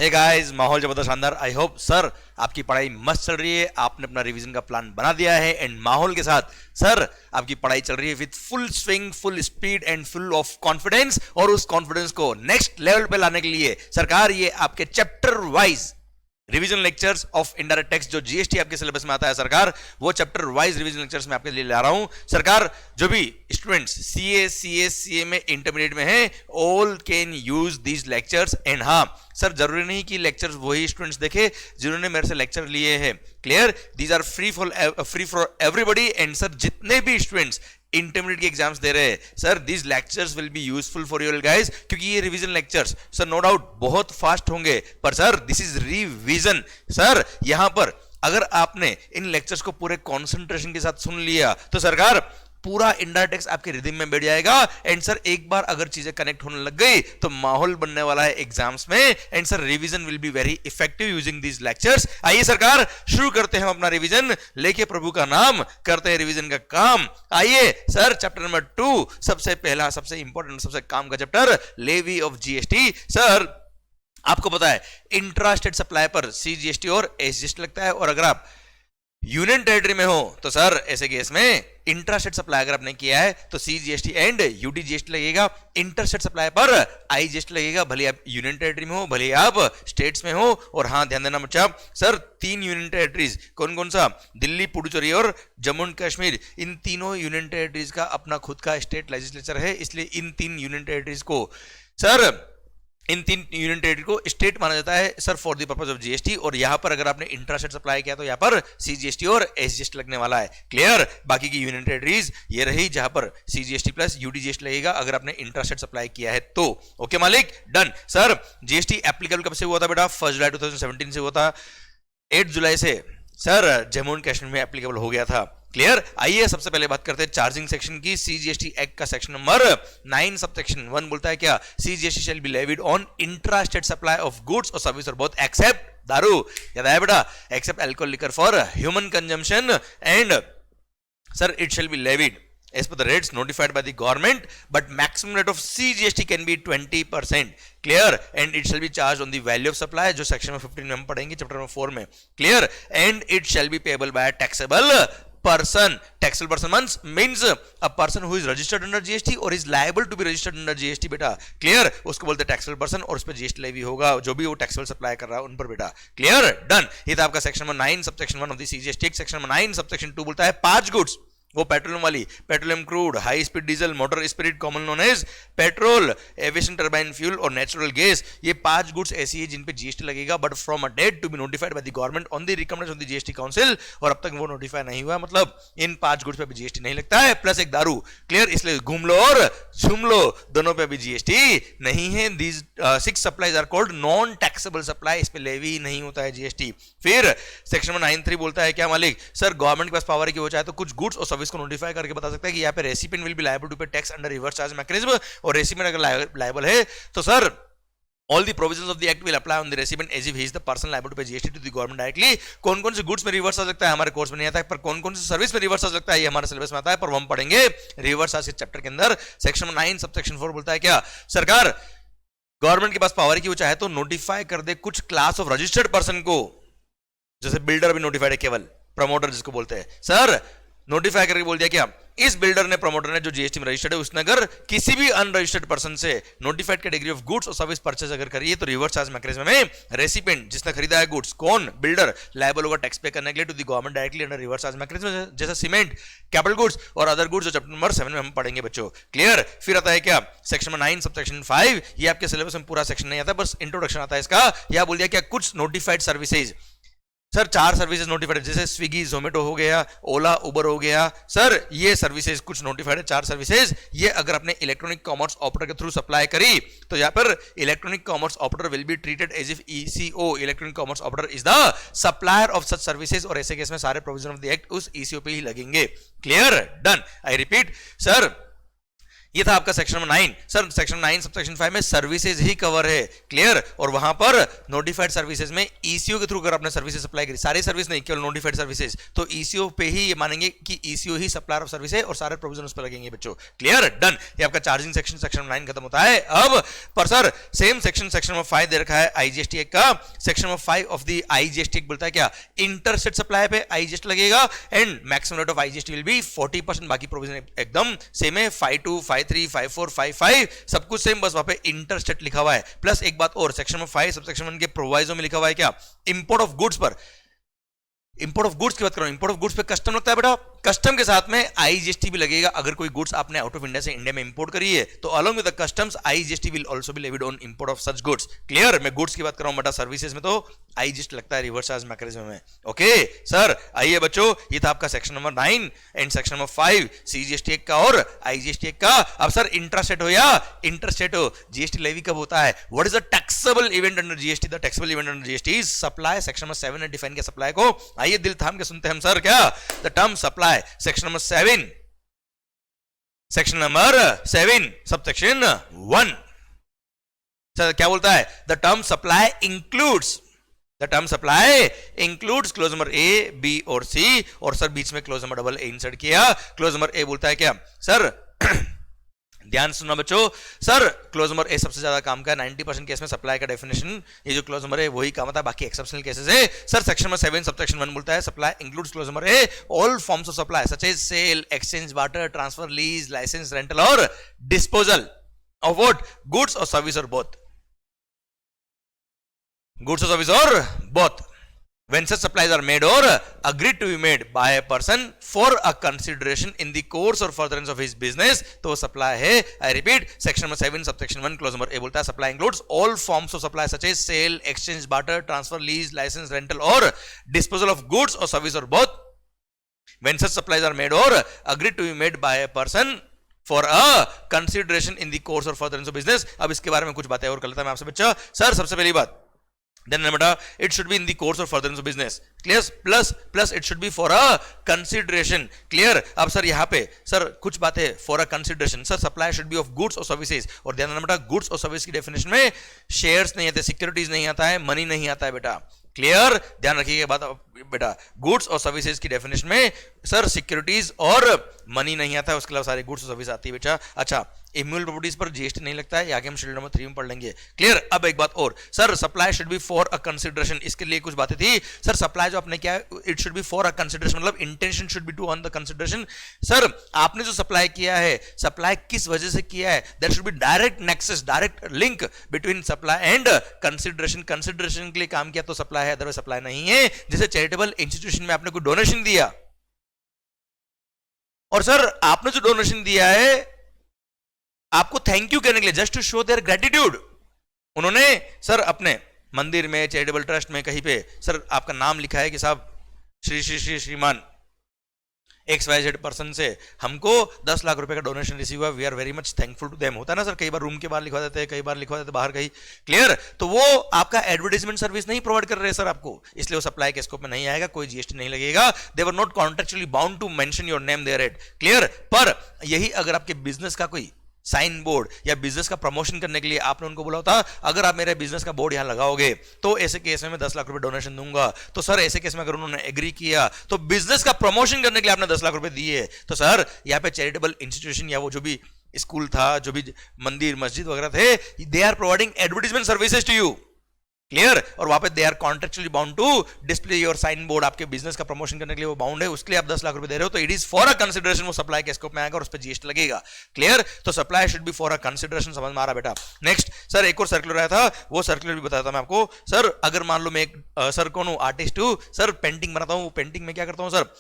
Hey guys, माहौल जबरदस्त शानदार। आई होप सर आपकी पढ़ाई मस्त चल रही है, आपने अपना रिवीजन का प्लान बना दिया है एंड माहौल के साथ सर आपकी पढ़ाई चल रही है with full swing, full speed and full of confidence. और उस कॉन्फिडेंस को नेक्स्ट लेवल पे लाने के लिए सरकार ये आपके chapter wise revision lectures of indirect tax जो जीएसटी आपके सिलेबस में आता है सरकार, वो चैप्टर वाइज रिवीजन लेक्चर्स में आपके लिए ला रहा हूं सरकार। जो भी स्टूडेंट्स सीए में इंटरमीडिएट में हैं, all can use these lectures. And हाँ सर, जरूरी नहीं कि लेक्चर्स वही स्टूडेंट्स देखे जिन्होंने मेरे से लेक्चर लिए हैं। Clear, these are free for everybody. And sir जितने भी स्टूडेंट्स इंटरमीडिएट के एग्जाम्स दे रहे हैं sir, this lectures will be useful for your guys, क्योंकि ये revision lectures sir no doubt बहुत फास्ट होंगे, पर sir this is revision. Sir यहां पर अगर आपने इन लेक्चर्स को पूरे कंसंट्रेशन के साथ सुन लिया तो सरकार पूरा इंडायरेक्ट टैक्स आपके रिदम में बैठ जाएगा। एंड सर एक बार अगर चीजें कनेक्ट होने लग गई तो माहौल बनने वाला है एग्जाम्स में। And sir revision will be very effective using these lectures. आइए सरकार शुरू करते हैं अपना रिवीजन, लेके प्रभु का नाम करते हैं रिवीजन का काम। आइए सर, चैप्टर नंबर 2, सबसे पहला, सबसे इंपॉर्टेंट, सबसे काम का chapter, levy of GST. Sir आपको पता है इंट्रा स्टेट सप्लाई पर सीजीएसटी और एसजीएसटी लगता है, और अगर आप यूनियन टेरिटरी में हो तो सर ऐसे केस में इंट्रास्टेट सप्लाई अगर आपने किया है तो सीजीएसटी एंड यूडीजीएसटी लगेगा। इंटरस्टेट सप्लाई पर आईजीएसटी लगेगा, भले आप यूनियन टेरिटरी में हो, भले आप स्टेट्स में हो। और हाँ ध्यान देना बच्चा, सर 3 यूनियन टेरिटरीज कौन कौन सा, दिल्ली, पुडुचेरी और जम्मू एंड कश्मीर, इन तीनों यूनियन टेरिटरीज का अपना खुद का स्टेट लेजिस्लेचर है। इसलिए इन 3 यूनियन टेरिटरीज को सर, इन 3 यूनियन टेरिटरी को स्टेट माना जाता है sir for the purpose of GST. और यहां पर अगर आपने इंट्रास्टेट सप्लाई किया तो यहां पर सीजीएसटी और एसजीएसटी लगने वाला है। क्लियर, बाकी की यूनियन टेरिटरीज ये रही जहां पर सीजीएसटी प्लस यूडीजीएसटी लगेगा अगर आपने इंट्रास्टेट सप्लाई किया है तो। ओके मालिक, डन। सर जीएसटी एप्लीकेबल कब से हुआ था बेटा? 1 जुलाई 2017 से हुआ था। 8 जुलाई से सर जम्मू एंड कश्मीर में एप्लीकेबल हो गया था। क्लियर, आइए सबसे पहले बात करते हैं चार्जिंग सेक्शन की। सीजीएसटी एक्ट का सेक्शन नंबर 9 सबसेक्शन 1 बोलता है क्या? CGST shall be levied on intra state supply of goods और सर्विस और बोथ एक्सेप्ट दारू, याद आया बेटा, except alcohol liquor for human consumption. And sir it shall be levied as per the rates notified by the government, but maximum rate of CGST can be 20%. Clear, and it shall be charged on the value of supply, जो section में 15 में हम पढ़ेंगे chapter number 4 में। Clear, and it shall be payable by a taxable person. Taxable person means a person who is registered under GST or is liable to be registered under GST बेटा। Clear, उसको बोलते हैं taxable person, और उस पर GST levy होगा जो भी वो taxable सप्लाई कर रहा है उन पर बेटा। Clear, done। ये था आपका section number 9 subsection 1 of the CGST। Section number 9 subsection 2 बोलता है 5 गुड्स, वो पेट्रोलियम वाली, petroleum crude, high speed diesel, motor spirit common known as petrol, aviation turbine fuel और नेचुरल गैस, ये 5 गुड्स ऐसी है जिन पे जीएसटी लगेगा, but from a date to be notified by the government on the recommendation of the GST council. और अब तक वो नोटिफाई नहीं हुआ, मतलब इन 5 गुड्स पे भी जीएसटी नहीं लगता है, प्लस एक दारू। क्लियर, इसलिए घूम लो और झूम लो, दोनों पे भी जीएसटी नहीं है। These 6 supplies are called non taxable supply, इस पे लेवी नहीं होता है जीएसटी। फिर सेक्शन नंबर 9(3) बोलता है क्या मालिक? सर गवर्नमेंट के पास पावर है कि वो चाहे तो कुछ गुड्स और सर्विस को नोटिफाई करके बता सकता है कि यहाँ पे recipient will be liable to pay tax under reverse charge mechanism, और रेसिपिएंट अगर लायबल है तो sir all the provisions of the act will apply on the recipient as if he is the person liable to pay GST to the government directly। कौन कौन से goods में reverse आ सकता है हमारे कोर्स में नहीं आता है, पर कौन कौन से सर्विस में रिवर्स आ सकता है ये हमारे सिलेबस में आता है, पर हम पढ़ेंगे रिवर्स आज के चैप्टर के अंदर। सेक्शन 9 सबसेक्शन 4 बोलता है क्या? सरकार गवर्नमेंट के पास पावर है कि वो चाहे तो नोटिफाई कर दे कुछ क्लास ऑफ रजिस्टर्ड पर्सन को, जैसे बिल्डर भी नोटिफाइड है, केवल प्रमोटर जिसको बोलते हैं। सर नोटिफाई करके बोल दिया क्या? इस बिल्डर ने, प्रमोटर ने जो जीएसटी में रजिस्टर्ड है, उसने अगर किसी भी अनरजिस्टर्ड पर्सन से नोटिफाइड कैटेगरी ऑफ गुड्स और सर्विस परचेज अगर करी है तो रिवर्स चार्ज मैकेनिज्म में रेसिपिएंट जिसने खरीदा है गुड्स, कौन? बिल्डर, लायबल होगा टैक्स पे करने के लिए to the government directly under reverse charge mechanism, जैसे सीमेंट, कैपिटल गुड्स और अदर गुड्स, जो चैप्टर नंबर 7 में हम पढ़ेंगे बच्चों। क्लियर, फिर आता है क्या? सेक्शन नंबर 9 सबसेक्शन 5, ये आपके सिलेबस में पूरा सेक्शन नहीं आता, बस इंट्रोडक्शन आता है इसका। यह बोल दिया क्या? कुछ notified services, sir 4 services notified है, जैसे स्विगी, जोमेटो हो गया, ओला, उबर हो गया। सर ये सर्विसेज कुछ नोटिफाइड है, 4 सर्विसेज। ये अगर अपने इलेक्ट्रॉनिक कॉमर्स ऑपरेटर के थ्रू सप्लाई करी तो यहाँ पर electronic commerce operator will be treated as if ECO, electronic commerce operator is the supplier of such services, और ऐसे केस में सारे प्रोविजन ऑफ द एक्ट उस ईसीओ पे ही लगेंगे। Clear, done. I repeat sir, ये था आपका section number 9। Sir section 9 subsection 5 में सर्विसेज ही कवर है, क्लियर। और वहां पर नोटिफाइड सर्विसेज में ईसीओ के थ्रू अगर आपने सर्विसेज सप्लाई करी, सारी सर्विस नहीं केवल नोटिफाइड सर्विसेज, तो ईसीओ पे ही ये मानेंगे कि eco he supplier of service है और सारे प्रोविजन उस पर लगेंगे बच्चों, क्लियर, डन। ये आपका चार्जिंग सेक्शन सेक्शन 9 खत्म होता है। अब पर sir same section section number 5 दे रखा है आईजीएसटी एक्ट का। Section number 5 of the IGST act बोलता है क्या, इंटरस्टेट सप्लाई पे आईजीएसटी लगेगा and maximum rate of IGST will be 40%। बाकी प्रोविजन एकदम सेम है, 52, 53, 54, 55 सब कुछ सेम, बस वहां पे इंटरस्टेट लिखा हुआ है। प्लस एक बात और, सेक्शन नंबर 5 सबसेक्शन 1 के प्रोवाइजो में लिखा हुआ है क्या, इंपोर्ट ऑफ गुड्स पर, इंपोर्ट ऑफ गुड्स की बात कर रहा हूं, इंपोर्ट ऑफ गुड्स पे कस्टम लगता है बेटा, कस्टम के साथ में आईजीएसटी भी लगेगा। अगर कोई गुड्स आपने आउट ऑफ इंडिया से इंडिया में इंपोर्ट करी है तो along with the customs IGST will also be levied on import of such goods, clear. मैं गुड्स की बात कर रहा हूं बेटा, सर्विसेज में तो आईजीएसटी लगता है रिवर्स चार्ज मैकेनिज्म में, ओके सर। आइए बच्चों, ये था आपका section number 9 and section number 5 CGST act का और आईजीएसटी एक्ट का। अब सर इंट्रास्टेट हो या इंटरस्टेट हो, जीएसटी लेवी कब होता है, what is the taxable event under GST, the taxable event under GST is supply. Section number 7 ने डिफाइन किया सप्लाई को। आइए दिल थाम के सुनते हैं हम सर, क्या the term supply, section number 7, section number 7 subsection 1 sir क्या बोलता है, the term supply includes, the term supply includes clause number A, B और सी, और सर बीच में clause number double A insert किया। क्लोज नंबर ए बोलता है क्या सर ध्यान सुनना बच्चों, सर क्लोज नंबर ए सबसे ज्यादा काम का 90% केस में सप्लाई का डेफिनेशन ये जो क्लोज नंबर है वही काम आता है, बाकी एक्सेप्शनल केसेस है। सर सेक्शन नंबर 7 सबसेक्शन 1 बोलता है supply includes clause number A all forms of supply such as sale, exchange, barter, transfer, lease, licence, rental और डिस्पोजल ऑफ व्हाट, गुड्स और सर्विस और बोथ, गुड्स और service और both when such supplies are made or agreed to be made by a person for a consideration in the course or furtherance of his business, तो supply है। I repeat, section number 7 subsection 1 clause number A बोलता है supply includes all forms of supply such as sale, exchange, barter, transfer, lease, license, rental or disposal of goods or service or both when such supplies are made or agreed to be made by a person for a consideration in the course or furtherance of business। अब इसके बारे में कुछ बातें और कर लेता मैं आपसे बच्चा। सर सबसे पहली बात, then बेटा it should be in the course or furtherance of business, clear, plus it should be for a consideration, clear। अब सर यहाँ पे सर कुछ बातें for a consideration, sir supply should be of goods or services, और ध्यान रखना बेटा goods और service की डेफिनेशन में शेयर्स नहीं आते, सिक्योरिटीज नहीं आता है, मनी नहीं आता है बेटा, क्लियर, ध्यान रखिएगा बात बेटा। गुड्स और सर्विसेज की डेफिनेशन में सर सिक्योरिटीज और मनी नहीं आता है, उसके अलावा सारी गुड्स और सर्विस आती है बेटा। अच्छा, इम्यूल प्रॉपर्टीज पर जीएसटी नहीं लगता है, आगे हम शेड्यूल नंबर 3 में पढ़ लेंगे, क्लियर। अब एक बात और, sir supply should be for a consideration, इसके लिए कुछ बातें थी। सर सप्लाई जो आपने किया है it should be for a consideration, मतलब intention should be to earn the consideration. Sir आपने जो सप्लाई किया है, सप्लाई किस वजह से किया है, that should be direct nexus, direct link between supply and consideration. Consideration के लिए काम किया तो सप्लाई है, अदरवाइज सप्लाई नहीं है। जैसे चैरिटेबल इंस्टीट्यूशन में आपने कोई डोनेशन दिया, और सर आपने जो डोनेशन दिया है आपको थैंक यू कहने के लिए, just to show their gratitude, उन्होंने सर अपने मंदिर में, चैरिटेबल ट्रस्ट में कहीं पे सर आपका नाम लिखा है कि साहब श्री श्री श्री श्रीमान XYZ पर्सन से हमको 10 लाख रुपए का डोनेशन रिसीव हुआ, we are very much thankful to them. होता है ना सर, कई बार रूम के बाहर लिखवा देते हैं, कई बार लिखवा देते हैं बाहर कहीं, क्लियर। तो वो आपका एडवर्टाइजमेंट सर्विस नहीं प्रोवाइड कर रहे सर आपको, इसलिए वो सप्लाई के स्कोप में नहीं आएगा, कोई जीएसटी नहीं लगेगा। They were not contractually bound to mention your name there at, clear. पर यही अगर आपके बिजनेस का कोई साइन बोर्ड या बिजनेस का प्रमोशन करने के लिए आपने उनको बोला होता अगर आप मेरे बिजनेस का बोर्ड यहां लगाओगे तो ऐसे केस में मैं 10 लाख रुपए डोनेशन दूंगा, तो सर ऐसे केस में अगर उन्होंने एग्री किया तो बिजनेस का प्रमोशन करने के लिए आपने 10 लाख रुपए दिए, तो सर यहाँ पे चैरिटेबल इंस्टीट्यूशन या वो जो भी स्कूल था, जो भी मंदिर मस्जिद वगैरह थे, they are providing advertisement services to you, clear. और वहां पे they are contractually bound to display your sign board, आपके बिजनेस का प्रमोशन करने के लिए वो बाउंड है, उसके लिए आप 10 लाख रुपए दे रहे हो, तो it is for a consideration, वो सप्लाई के स्कोप में आएगा और उस पर जीएसटी लगेगा, क्लियर। तो supply should be for a consideration, समझ में आ रहा बेटा। नेक्स्ट सर एक और सर्कुलर आया था, वो सर्कुलर भी बताया था मैं आपको। सर अगर मान लो मैं एक सर कौन हूं, आर्टिस्ट हूं, सर पेंटिंग बनाता हूं, पेंटिंग में क्या करता हूं सर,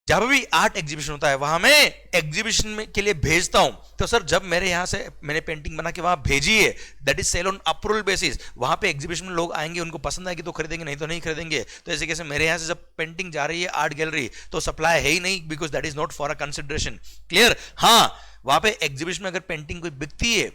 जब भी आर्ट एग्जीबिशन होता है वहां मैं एग्जीबिशन में के लिए भेजता हूं, तो सर जब मेरे यहां से मैंने पेंटिंग बना के वहां भेजी है, that is sale on approval basis, वहां पे एग्जीबिशन में लोग आएंगे, उनको पसंद आएगी तो खरीदेंगे, नहीं तो नहीं खरीदेंगे। तो ऐसे कैसे मेरे यहां से जब पेंटिंग जा रही है आर्ट गैलरी, तो सप्लाई है ही नहीं, because that is not for a consideration, clear. हाँ, वहां पे एग्जीबिशन में अगर पेंटिंग कोई बिकती है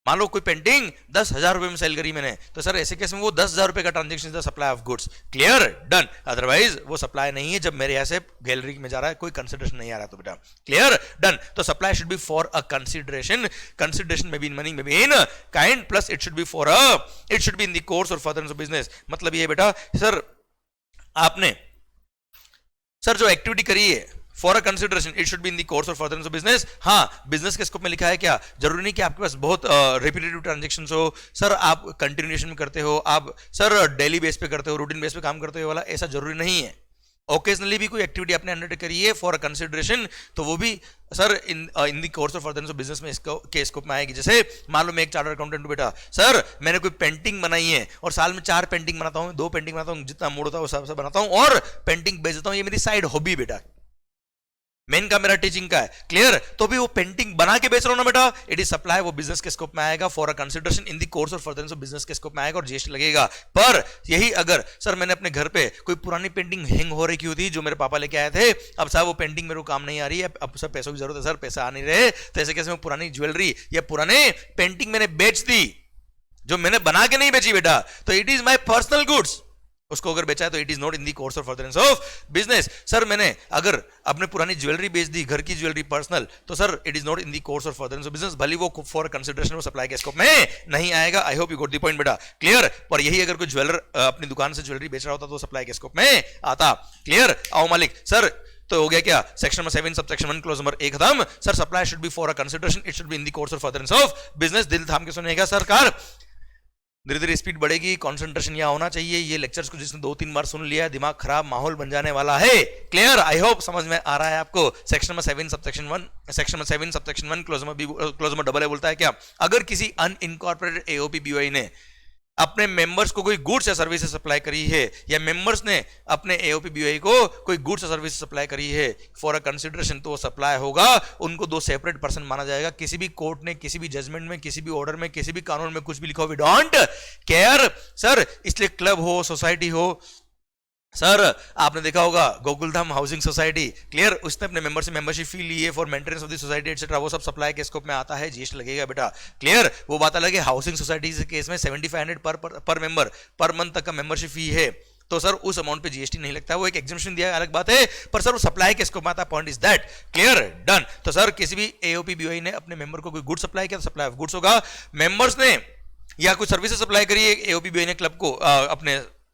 मान लो कोई पेंटिंग 10,000 रुपए में सेल करी मैंने, तो सर ऐसे केस में वो 10,000 रुपए का transaction is supply of goods. Clear, done. Otherwise वो सप्लाई नहीं है जब मेरे यहाँ से गैलरी में जा रहा है, कोई कंसिडरेशन नहीं आ रहा, तो बेटा क्लियर, डन। तो supply should be for a consideration, consideration में बी इन मनी में be in kind, plus it should be for it should be in the course और फर्दरेंस ऑफ बिजनेस। मतलब ये बेटा सर आपने सर जो activity करी है for a consideration it should be in the course और फर्दरेंस ऑफ बिजनेस। हाँ, बिजनेस के स्कोप में लिखा है क्या, जरूरी नहीं कि आपके पास बहुत रिपीटेटिव ट्रांजेक्शन हो, सर आप कंटिन्यूएशन में करते हो, आप सर डेली बेस पे करते हो, रूटीन बेस पे काम करते हो वाला, ऐसा जरूरी नहीं है। ओकेजनली भी कोई एक्टिविटी आपने अंडरटेक करी है फॉर अ कंसिडरेशन, तो वो भी sir in the course of furtherance of business में इसको के स्कोप में आएगी। जैसे मान लो मैं एक चार्टर्ड अकाउंटेंट हूं बेटा, सर मैंने कोई पेंटिंग बनाई है और साल में 4 पेंटिंग बनाता हूं, 2 पेंटिंग बनाता हूं, जितना मूड होता है वो सब बनाता हूं और पेंटिंग बेच देता हूं, ये मेरी साइड हॉबी बेटा, मेन का मेरा टीचिंग का है। क्लियर, तो भी वो पेंटिंग बना के बेच रहा हूं ना बेटा, इट इज सप्लाई, वो बिजनेस के स्कोप में आएगा, for a consideration in the course of furtherance of business के स्कोप में आएगा और जीएसटी लगेगा। पर यही अगर सर मैंने अपने घर पे कोई पुरानी पेंटिंग हैंग हो रही थी जो मेरे पापा लेके आए थे, अब साहब वो पेंटिंग मेरे को काम नहीं आ रही है, अब सर पैसों की जरूरत है, सर पैसा आ नहीं रहे, तो ऐसे कैसे मैं पुरानी ज्वेलरी या पुराने पेंटिंग मैंने बेच दी, जो मैंने बना के नहीं बेची बेटा, तो it is my personal goods, उसको अगर बेचा है तो it is not in the course of furtherance of business. Sir मैंने अगर अपने पुरानी ज्वेलरी बेच दी, घर की ज्वेलरी पर्सनल, तो sir it is not in the course of furtherance of business, भले वो फॉर कंसिडरेशन वो सप्लाई के स्कोप में नहीं आएगा। I hope you got the point बेटा, क्लियर। पर यही अगर कोई ज्वेलर अपनी दुकान से ज्वेलरी बेच रहा होता तो सप्लाई के स्कोप में आता। क्लियर, आओ मालिक सर, तो हो गया क्या, section number 7 subsection 1 clause number 1 खत्म। Sir supply should be for a consideration, it should be in the course of furtherance of business. दिल थाम के सुनिएगा सरकार, धीरे धीरे स्पीड बढ़ेगी, कंसंट्रेशन यहाँ होना चाहिए। ये लेक्चर्स को जिसने 2-3 बार सुन लिया है, दिमाग खराब माहौल बन जाने वाला है। क्लियर, आई होप समझ में आ रहा है आपको। Section number 7 subsection 1, section number 7 subsection 1 clause number double ए बोलता है क्या, अगर किसी अनइनकॉर्पोरेटेड एओपी बीओआई ने अपने मेंबर्स को कोई गुड्स या सर्विसेज सप्लाई करी है, या मेंबर्स ने अपने एओपी बीओआई को कोई गुड्स या सर्विसेज सप्लाई करी है फॉर अ कंसिडरेशन, तो वो सप्लाई होगा, उनको 2 सेपरेट पर्सन माना जाएगा। किसी भी कोर्ट ने, किसी भी जजमेंट में, किसी भी ऑर्डर में, किसी भी कानून में कुछ भी लिखा हो, वी डोंट केयर सर। इसलिए क्लब हो, सोसाइटी हो, सर आपने देखा होगा गोकुलधाम हाउसिंग सोसाइटी, क्लियर, उसने अपने मेंबर से मेंबरशिप फी ली है for maintenance of the society etcetera, वो सब सप्लाई के स्कोप में आता है, जीएसटी लगेगा बेटा। क्लियर, वो बात अलग है, हाउसिंग सोसाइटी के केस में 7500 पर मेंबर पर मंथ तक का मेंबरशिप फी है, तो सर उस अमाउंट पे जीएसटी नहीं लगता है, वो एक एग्जम्पशन दिया है, अलग बात है, पर सर वो सप्लाई के स्कोप में आता है। Point is that, clear, done. तो सर किसी भी एओपी बीओआई ने अपने मेंबर को कोई गुड सप्लाई किया तो सप्लाई ऑफ गुड्स होगा। मेंबर्स ने या कोई सर्विसेज सप्लाई करी है एओपी बीओआई ने क्लब को,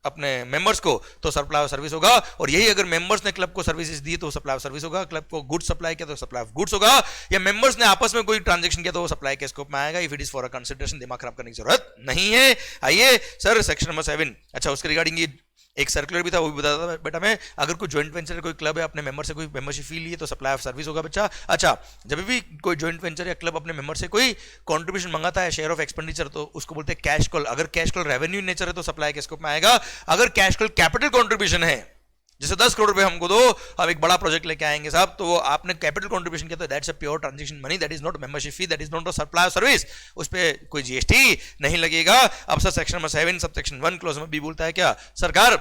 अपने मेंबर्स को, तो सप्लाई ऑफ सर्विस होगा। और यही अगर मेंबर्स ने क्लब को सर्विसेज दी तो सप्लाई ऑफ सर्विस होगा, क्लब को गुड्स सप्लाई किया तो सप्लाई ऑफ गुड्स होगा, या मेंबर्स ने आपस में कोई ट्रांजैक्शन किया तो वो सप्लाई के स्कोप में आएगा। If it is for a consideration, दिमाग खराब करने की जरूरत नहीं है। आइए सर सेक्शन नंबर 7, अच्छा उसके रिगार्डिंग ये एक सर्कुलर भी था, वो भी बताता था बेटा मैं, अगर कोई ज्वाइंट वेंचर कोई क्लब है अपने मेंबर से कोई मेंबरशिप फी लिए तो सप्लाई ऑफ सर्विस होगा बच्चा। अच्छा, जब भी कोई ज्वाइंट वेंचर या क्लब अपने मेंबर से कोई कंट्रीब्यूशन मंगाता है, शेयर ऑफ एक्सपेंडिचर, तो उसको बोलते हैं कैश कॉल। अगर कैश कॉल रेवेन्यू नेचर है तो सप्लाई के स्कोप में आएगा। अगर कैश कॉल कैपिटल कंट्रीब्यूशन है, जैसे 10 करोड़ रुपए हमको दो, हम एक बड़ा प्रोजेक्ट लेके आएंगे साहब, तो वो आपने कैपिटल कंट्रीब्यूशन किया तो that's a pure transaction money, that is not membership fee, that is not a supply service, उस पे कोई जीएसटी नहीं लगेगा। अब sir section number 7 subsection 1 clause number B बोलता है क्या, सरकार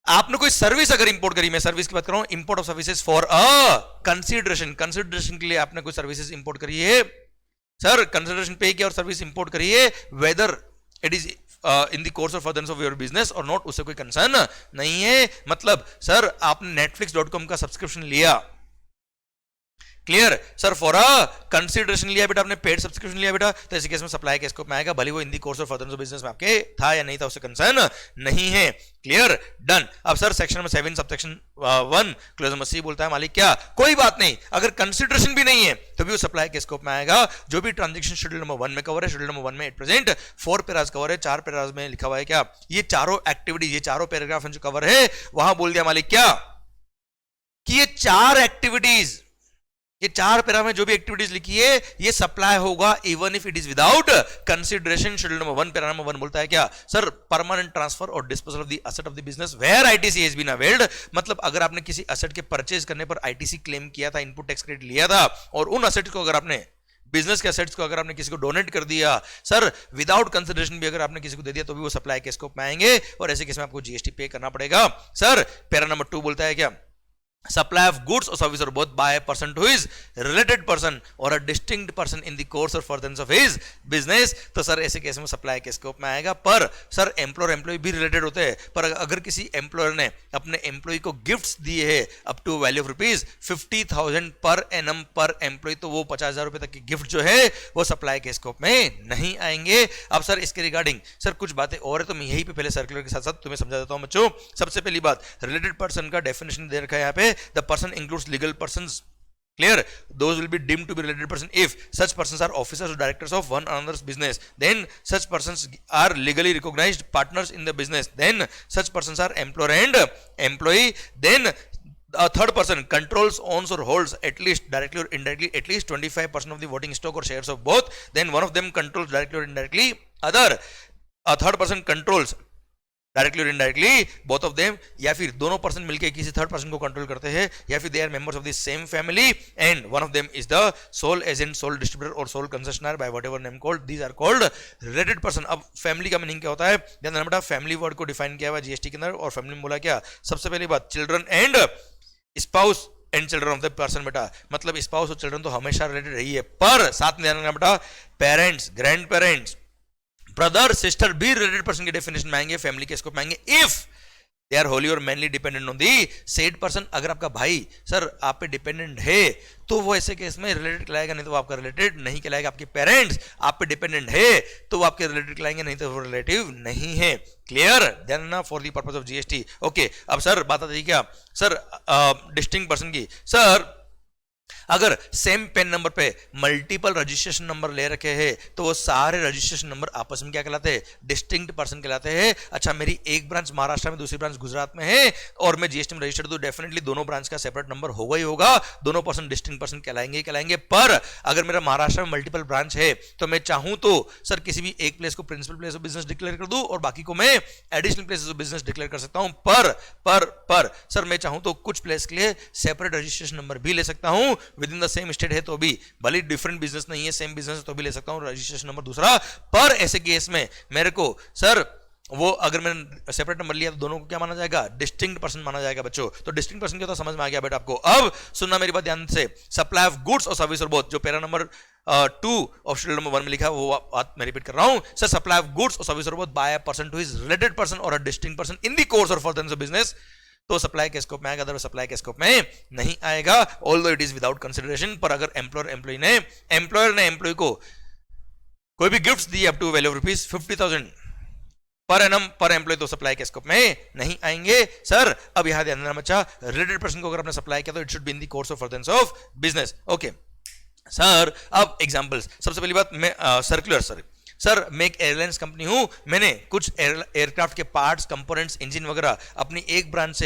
आपने कोई सर्विस अगर इंपोर्ट करी, मैं सर्विस की बात कर रहा हूं, import of services for a consideration, consideration के लिए आपने कोई सर्विसेज इंपोर्ट करी है, सर कंसिडरेशन पे किया और सर्विस इंपोर्ट करी है, whether it is in the course of furtherance of your business और नॉट, उससे कोई कंसर्न नहीं है। मतलब सर आपने netflix.com का सब्सक्रिप्शन लिया, clear sir, for a consideration लिया बेटा, आपने पेड सब्सक्रिप्शन लिया बेटा, तो ऐसे केस में सप्लाई के स्कोप में आएगा, भले वो in the course of furtherance of business में आपके था या नहीं था, उससे कंसर्न नहीं है। Clear, done. अब sir section number 7 subsection 1 clause number C बोलता है मालिक क्या, कोई बात नहीं, अगर कंसिडरेशन भी नहीं है तो भी वो सप्लाई के स्कोप में आएगा। जो भी ट्रांजेक्शन शेड्यूल नंबर 1 में कवर है, शेड्यूल नंबर 1 में एट प्रेजेंट 4 पैराज कवर है, 4 पैराज में लिखा हुआ है क्या, ये चारों एक्टिविटीज, ये चारों पैराग्राफ जो कवर है, वहां बोल दिया मालिक क्या कि ये 4 एक्टिविटीज, ये 4 पैरा में जो भी एक्टिविटीज लिखी है ये सप्लाई होगा even if it is without consideration. Schedule number 1 para number 1 बोलता है क्या, सर परमानेंट ट्रांसफर और disposal of the asset of the business where ITC has been availed. मतलब अगर आपने किसी एसेट के परचेज करने पर आईटीसी क्लेम किया था, इनपुट टैक्स क्रेडिट लिया था, और उन एसेट को अगर आपने बिजनेस के एसेट्स को अगर आपने किसी को डोनेट कर दिया, सर विदाउट कंसिडरेशन भी अगर आपने किसी को दे दिया तो भी वो सप्लाई के स्कोप में आएंगे, और ऐसे केस में आपको जीएसटी पे करना पड़ेगा। सर पैरा नंबर 2 बोलता है क्या, supply of goods or service or both by a person to his related person or a distinct person in the course or furtherance of his business। तो sir ऐसे case में supply के scope में आएगा। पर सर एम्प्लॉयर एम्प्लॉय भी related होते हैं, पर अगर किसी एम्प्लॉयर ने अपने एम्प्लॉय को गिफ्ट्स दिए हैं up to value of ₹50,000 per annum पर एम्प्लॉय, तो वो 50,000 रुपए तक की गिफ्ट जो है वो सप्लाई के स्कोप में नहीं आएंगे। अब सर इसके रिगार्डिंग सर कुछ बातें और है, तो मैं यहीं पे पहले सर्कुलर के साथ साथ तुम्हें समझा देता हूं बच्चों। सबसे पहली बात, रिलेटेड पर्सन का डेफिनेशन दे रखा है यहाँ पे, the person includes legal persons, clear, those will be deemed to be related person if such persons are officers or directors of one another's business, then such persons are legally recognized partners in the business, then such persons are employer and employee, then a third person controls, owns or holds at least directly or indirectly at least 25% of the voting stock or shares of both, then one of them controls directly or indirectly other, a third person controls directly और indirectly both of them, या फिर दोनों person मिलकर किसी third person को control करते हैं, या फिर they are members of the same family and one of them is the sole agent, sole distributor और sole concessionaire by whatever name called, these are called related person. अब family का meaning क्या होता है, ध्यान देना बेटा, फैमिली वर्ड को डिफाइन किया हुआ जीएसटी के अंदर, और फैमिली में बोला क्या, सबसे पहली बात children and spouse and children of the person. बेटा मतलब स्पाउस और चिल्ड्रन तो हमेशा रिलेटेड रही है, पर साथ में ध्यान रखना बेटा parents, grand parents, brother sister भी रिलेटेड पर्सन के डेफिनेशन में आएंगे, फैमिली के स्कोप में आएंगे इफ दे आर होली और mainly dependent on the said person. अगर आपका भाई सर आप पे डिपेंडेंट है तो वो ऐसे केस में रिलेटेड कहलाएगा, नहीं तो वो आपका रिलेटेड नहीं कहलाएगा। आपके पेरेंट्स आप पे डिपेंडेंट है तो वो आपके रिलेटेड कहलाएंगे, नहीं तो वो रिलेटिव नहीं है। क्लियर, देन ना for the purpose of GST. Okay, अब सर बात आती है क्या सर डिस्टिंक्ट पर्सन की। सर अगर सेम पेन नंबर पे मल्टीपल रजिस्ट्रेशन नंबर ले रखे हैं तो वो सारे रजिस्ट्रेशन नंबर आपस में क्या कहलाते हैं, डिस्टिंक्ट पर्सन कहलाते हैं। अच्छा मेरी एक ब्रांच महाराष्ट्र में, दूसरी ब्रांच गुजरात में है और मैं जीएसटी में रजिस्टर्ड, तो डेफिनेटली दोनों ब्रांच का सेपरेट नंबर होगा ही होगा, दोनों पर्सन डिस्टिंक्ट पर्सन कहलाएंगे। पर अगर मेरा महाराष्ट्र में मल्टीपल ब्रांच है तो मैं चाहूं तो सर किसी भी एक प्लेस को principal place of business declare कर दूं और बाकी को मैं additional places of business declare कर सकता हूं। पर सर मैं चाहूं तो कुछ प्लेस के लिए सेपरेट रजिस्ट्रेशन नंबर भी ले सकता हूं, with in the same state है तो भी, भले डिफरेंट बिजनेस नहीं है सेम बिजनेस तो भी ले सकता हूं रजिस्ट्रेशन नंबर दूसरा। पर ऐसे केस में मेरे को सर वो अगर मैंने सेपरेट नंबर लिया तो दोनों को क्या माना जाएगा, डिस्टिंक्ट पर्सन माना जाएगा बच्चों। तो डिस्टिंक्ट पर्सन क्या तो समझ में आ गया बेटा आपको। अब सुनना मेरी बात ध्यान से, सप्लाई ऑफ गुड्स और सर्विस और बोथ, जो para number 2 of schedule number 1 में लिखा है वो बात मैं रिपीट कर रहा हूं। सर सप्लाई ऑफ गुड्स और सर्विस और both by a person to his related person और a distinct person in the course और फर्दरेंस ऑफ बिजनेस, तो सप्लाई के स्कोप में आएगा, अदरवाइज सप्लाई के स्कोप में नहीं आएगा, although it is without consideration. पर अगर एम्प्लॉयर ने एम्प्लॉय को कोई भी गिफ्ट्स दिए up to value of ₹50,000 per annum पर एम्प्लॉय, तो सप्लाई के स्कोप में नहीं आएंगे। सर अब यहां ध्यान देना बच्चा, रिलेटेड पर्सन को अगर आपने सप्लाई किया तो it should be in the course of furtherance of business. Okay sir, अब एग्जांपल्स, सबसे पहली बात मैं सर्कुलर सर मैं एक एयरलाइंस कंपनी हूं, मैंने कुछ एयरक्राफ्ट के पार्ट्स, कंपोनेंट्स, इंजन वगैरह अपनी एक ब्रांच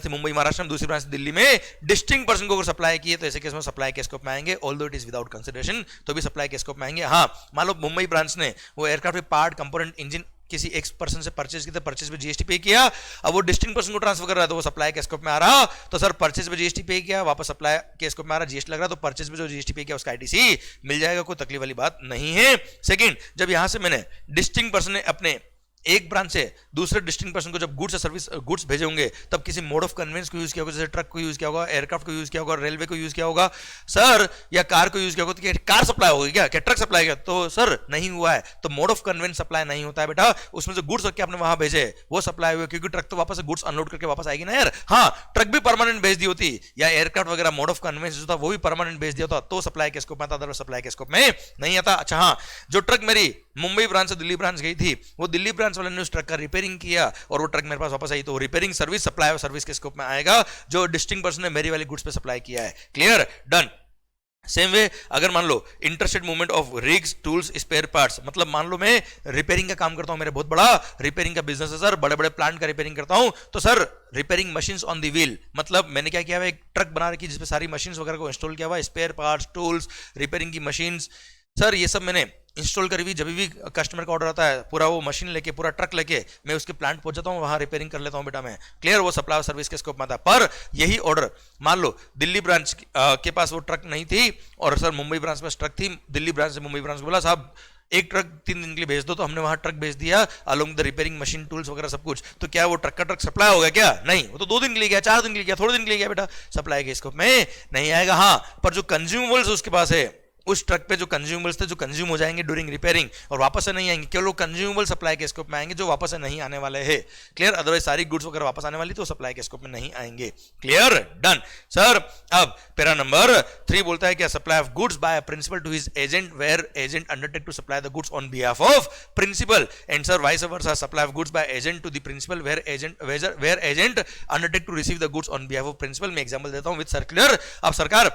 थी मुंबई महाराष्ट्र में, दूसरी ब्रांच दिल्ली में, डिस्टिंक्ट पर्सन को अगर सप्लाई किए तो ऐसे केस में सप्लाई के स्कोप में आएंगे, although it is without consideration तो भी सप्लाई के स्कोप में आएंगे। हाँ मान लो मुंबई ब्रांच ने वो एयरक्राफ्ट के पार्ट, कंपोनेंट, इंजन किसी एक पर्सन से परचेज किया, परचेज पे जीएसटी पे किया, अब वो डिस्टिंक्ट पर्सन को ट्रांसफर कर रहा है तो वो सप्लाई के स्कोप में आ रहा। तो सर परचेज पे जीएसटी पे किया, वापस सप्लाई के स्कोप में आ रहा, जीएसटी लग रहा, तो परचेज पे जो जीएसटी पे किया उसका आईटीसी मिल जाएगा, कोई तकलीफ वाली बात नहीं है। सेकंड, जब यहां से मैंने डिस्टिंक्ट पर्सन ने अपने एक ब्रांच से दूसरे डिस्टिंक्ट पर्सन को जब गुड्स भेजे होंगे तब किसी मोड ऑफ कन्वेंस को यूज किया होगा, जैसे ट्रक को यूज किया होगा, एयरक्राफ्ट को यूज किया होगा, रेलवे को यूज किया होगा सर, या कार को यूज किया होगा, तो क्या कार सप्लाई होगी क्या ट्रक सप्लाई किया, तो सर नहीं हुआ है, तो मोड ऑफ कन्वेंस सप्लाई नहीं होता है बेटा। उसमें जो गुड्स रख के आपने वहां भेजे वो सप्लाई हुए, क्योंकि ट्रक तो वापस गुड्स अनलोड करके वापस आएगी ना यार। हाँ ट्रक भी परमानेंट भेज दी होती, या एयरक्राफ्ट वगैरह मोड ऑफ कन्वेंस जो था वो भी परमानेंट भेज दिया होता तो सप्लाई के स्कोप में आता, अदरवाइज सप्लाई के स्कोप में नहीं आता। अच्छा हाँ, जो ट्रक मेरी मुंबई ब्रांच से दिल्ली ब्रांच गई थी, वो दिल्ली ब्रांच वाले ने उस ट्रक का रिपेयरिंग किया और वो ट्रक मेरे पास वापस आई, तो repairing service, supply of service के स्कोप में आएगा, जो डिस्टिंक्ट पर्सन ने मेरी वाली गुड्स पे सप्लाई किया है। Clear, done. सेम वे अगर मान लो interstate movement of rigs, tools, spare parts, मतलब मान लो मैं रिपेयरिंग का काम करता हूं, मेरे बहुत बड़ा रिपेयरिंग का बिजनेस है सर, बड़े बड़े प्लांट का रिपेयरिंग करता हूं, तो sir repairing machines on the wheel, मतलब मैंने क्या किया है, एक ट्रक बना रखी जिसपे सारी मशीन्स वगैरह को इंस्टॉल किया हुआ, स्पेयर पार्ट्स, टूल्स, रिपेयरिंग की मशीन्स, सर ये सब मैंने इंस्टॉल करी हुई। जब भी कस्टमर का ऑर्डर आता है, पूरा वो मशीन लेके, पूरा ट्रक लेके मैं उसके प्लांट पहुंच जाता हूं, वहां रिपेयरिंग कर लेता हूं बेटा मैं। क्लियर, वो सप्लाई सर्विस के स्कोप में आता। पर यही ऑर्डर मान लो दिल्ली ब्रांच के पास वो ट्रक नहीं थी और सर मुंबई ब्रांच में ट्रक थी, दिल्ली ब्रांच से मुंबई ब्रांच को बोला साहब एक ट्रक 3 दिन के लिए भेज दो, तो हमने वहां ट्रक भेज दिया along the repairing machine tools वगैरह सब कुछ, तो क्या वो ट्रक का ट्रक सप्लाई हो गया क्या? नहीं, वो तो 2 दिन के लिए गया, 4 दिन के लिए गया, थोड़े दिन के लिए गया बेटा, सप्लाई के स्कोप में नहीं आएगा। हाँ, पर जो कंज्यूमेबल्स उसके पास है, उस ट्रक पे जो कंज्यूमेबल्स थे जो कंज्यूम हो जाएंगे ड्यूरिंग रिपेयरिंग और वापस से नहीं आएंगे, केवल कंज्यूमेबल सप्लाई के स्कोप में आएंगे जो वापस से नहीं आने वाले हैं। क्लियर? अदरवाइज सारी गुड्स वगैरह वापस आने वाली तो सप्लाई के स्कोप में नहीं आएंगे। क्लियर? Done sir. अब पैरा नंबर 3 बोलता है क्या? Supply of goods by principal to his agent where agent undertake to supply the goods on behalf of principal, and sir vice versa supply of goods by agent to the principal where agent undertake to receive the goods on behalf of principal. मैं example देता हूं with circular. अब सरकार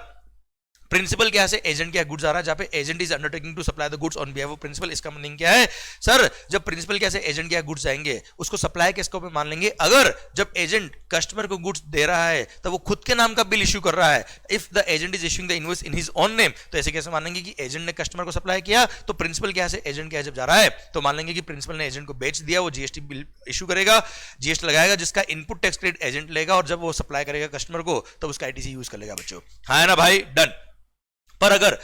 principal क्या से agent क्या goods आ रहा है, जहां पे agent is undertaking to supply the goods on behalf of principal. इसका मीनिंग क्या है सर? जब प्रिंसिपल क्या से एजेंट क्या गुड्स जाएंगे उसको सप्लाई के स्कोप में मान लेंगे। अगर जब एजेंट कस्टमर को गुड्स दे रहा है तो वो खुद के नाम का बिल इश्यू कर रहा है, if the agent is issuing the invoice in his own name, तो ऐसे कैसे मान लेंगे कि एजेंट ने कस्टमर को सप्लाई किया, तो प्रिंसिपल क्या से एजेंट क्या जब जा रहा है तो मान लेंगे कि प्रिंसिपल ने एजेंट को बेच दिया, वो जीएसटी बिल इश्यू करेगा, जीएसटी लगाएगा जिसका इनपुट टैक्स क्रेडिट एजेंट लेगा, और जब वो सप्लाई करेगा कस्टमर को तब उसका आईटीसी यूज कर लेगा बच्चों। हाँ है ना भाई? डन। पर अगर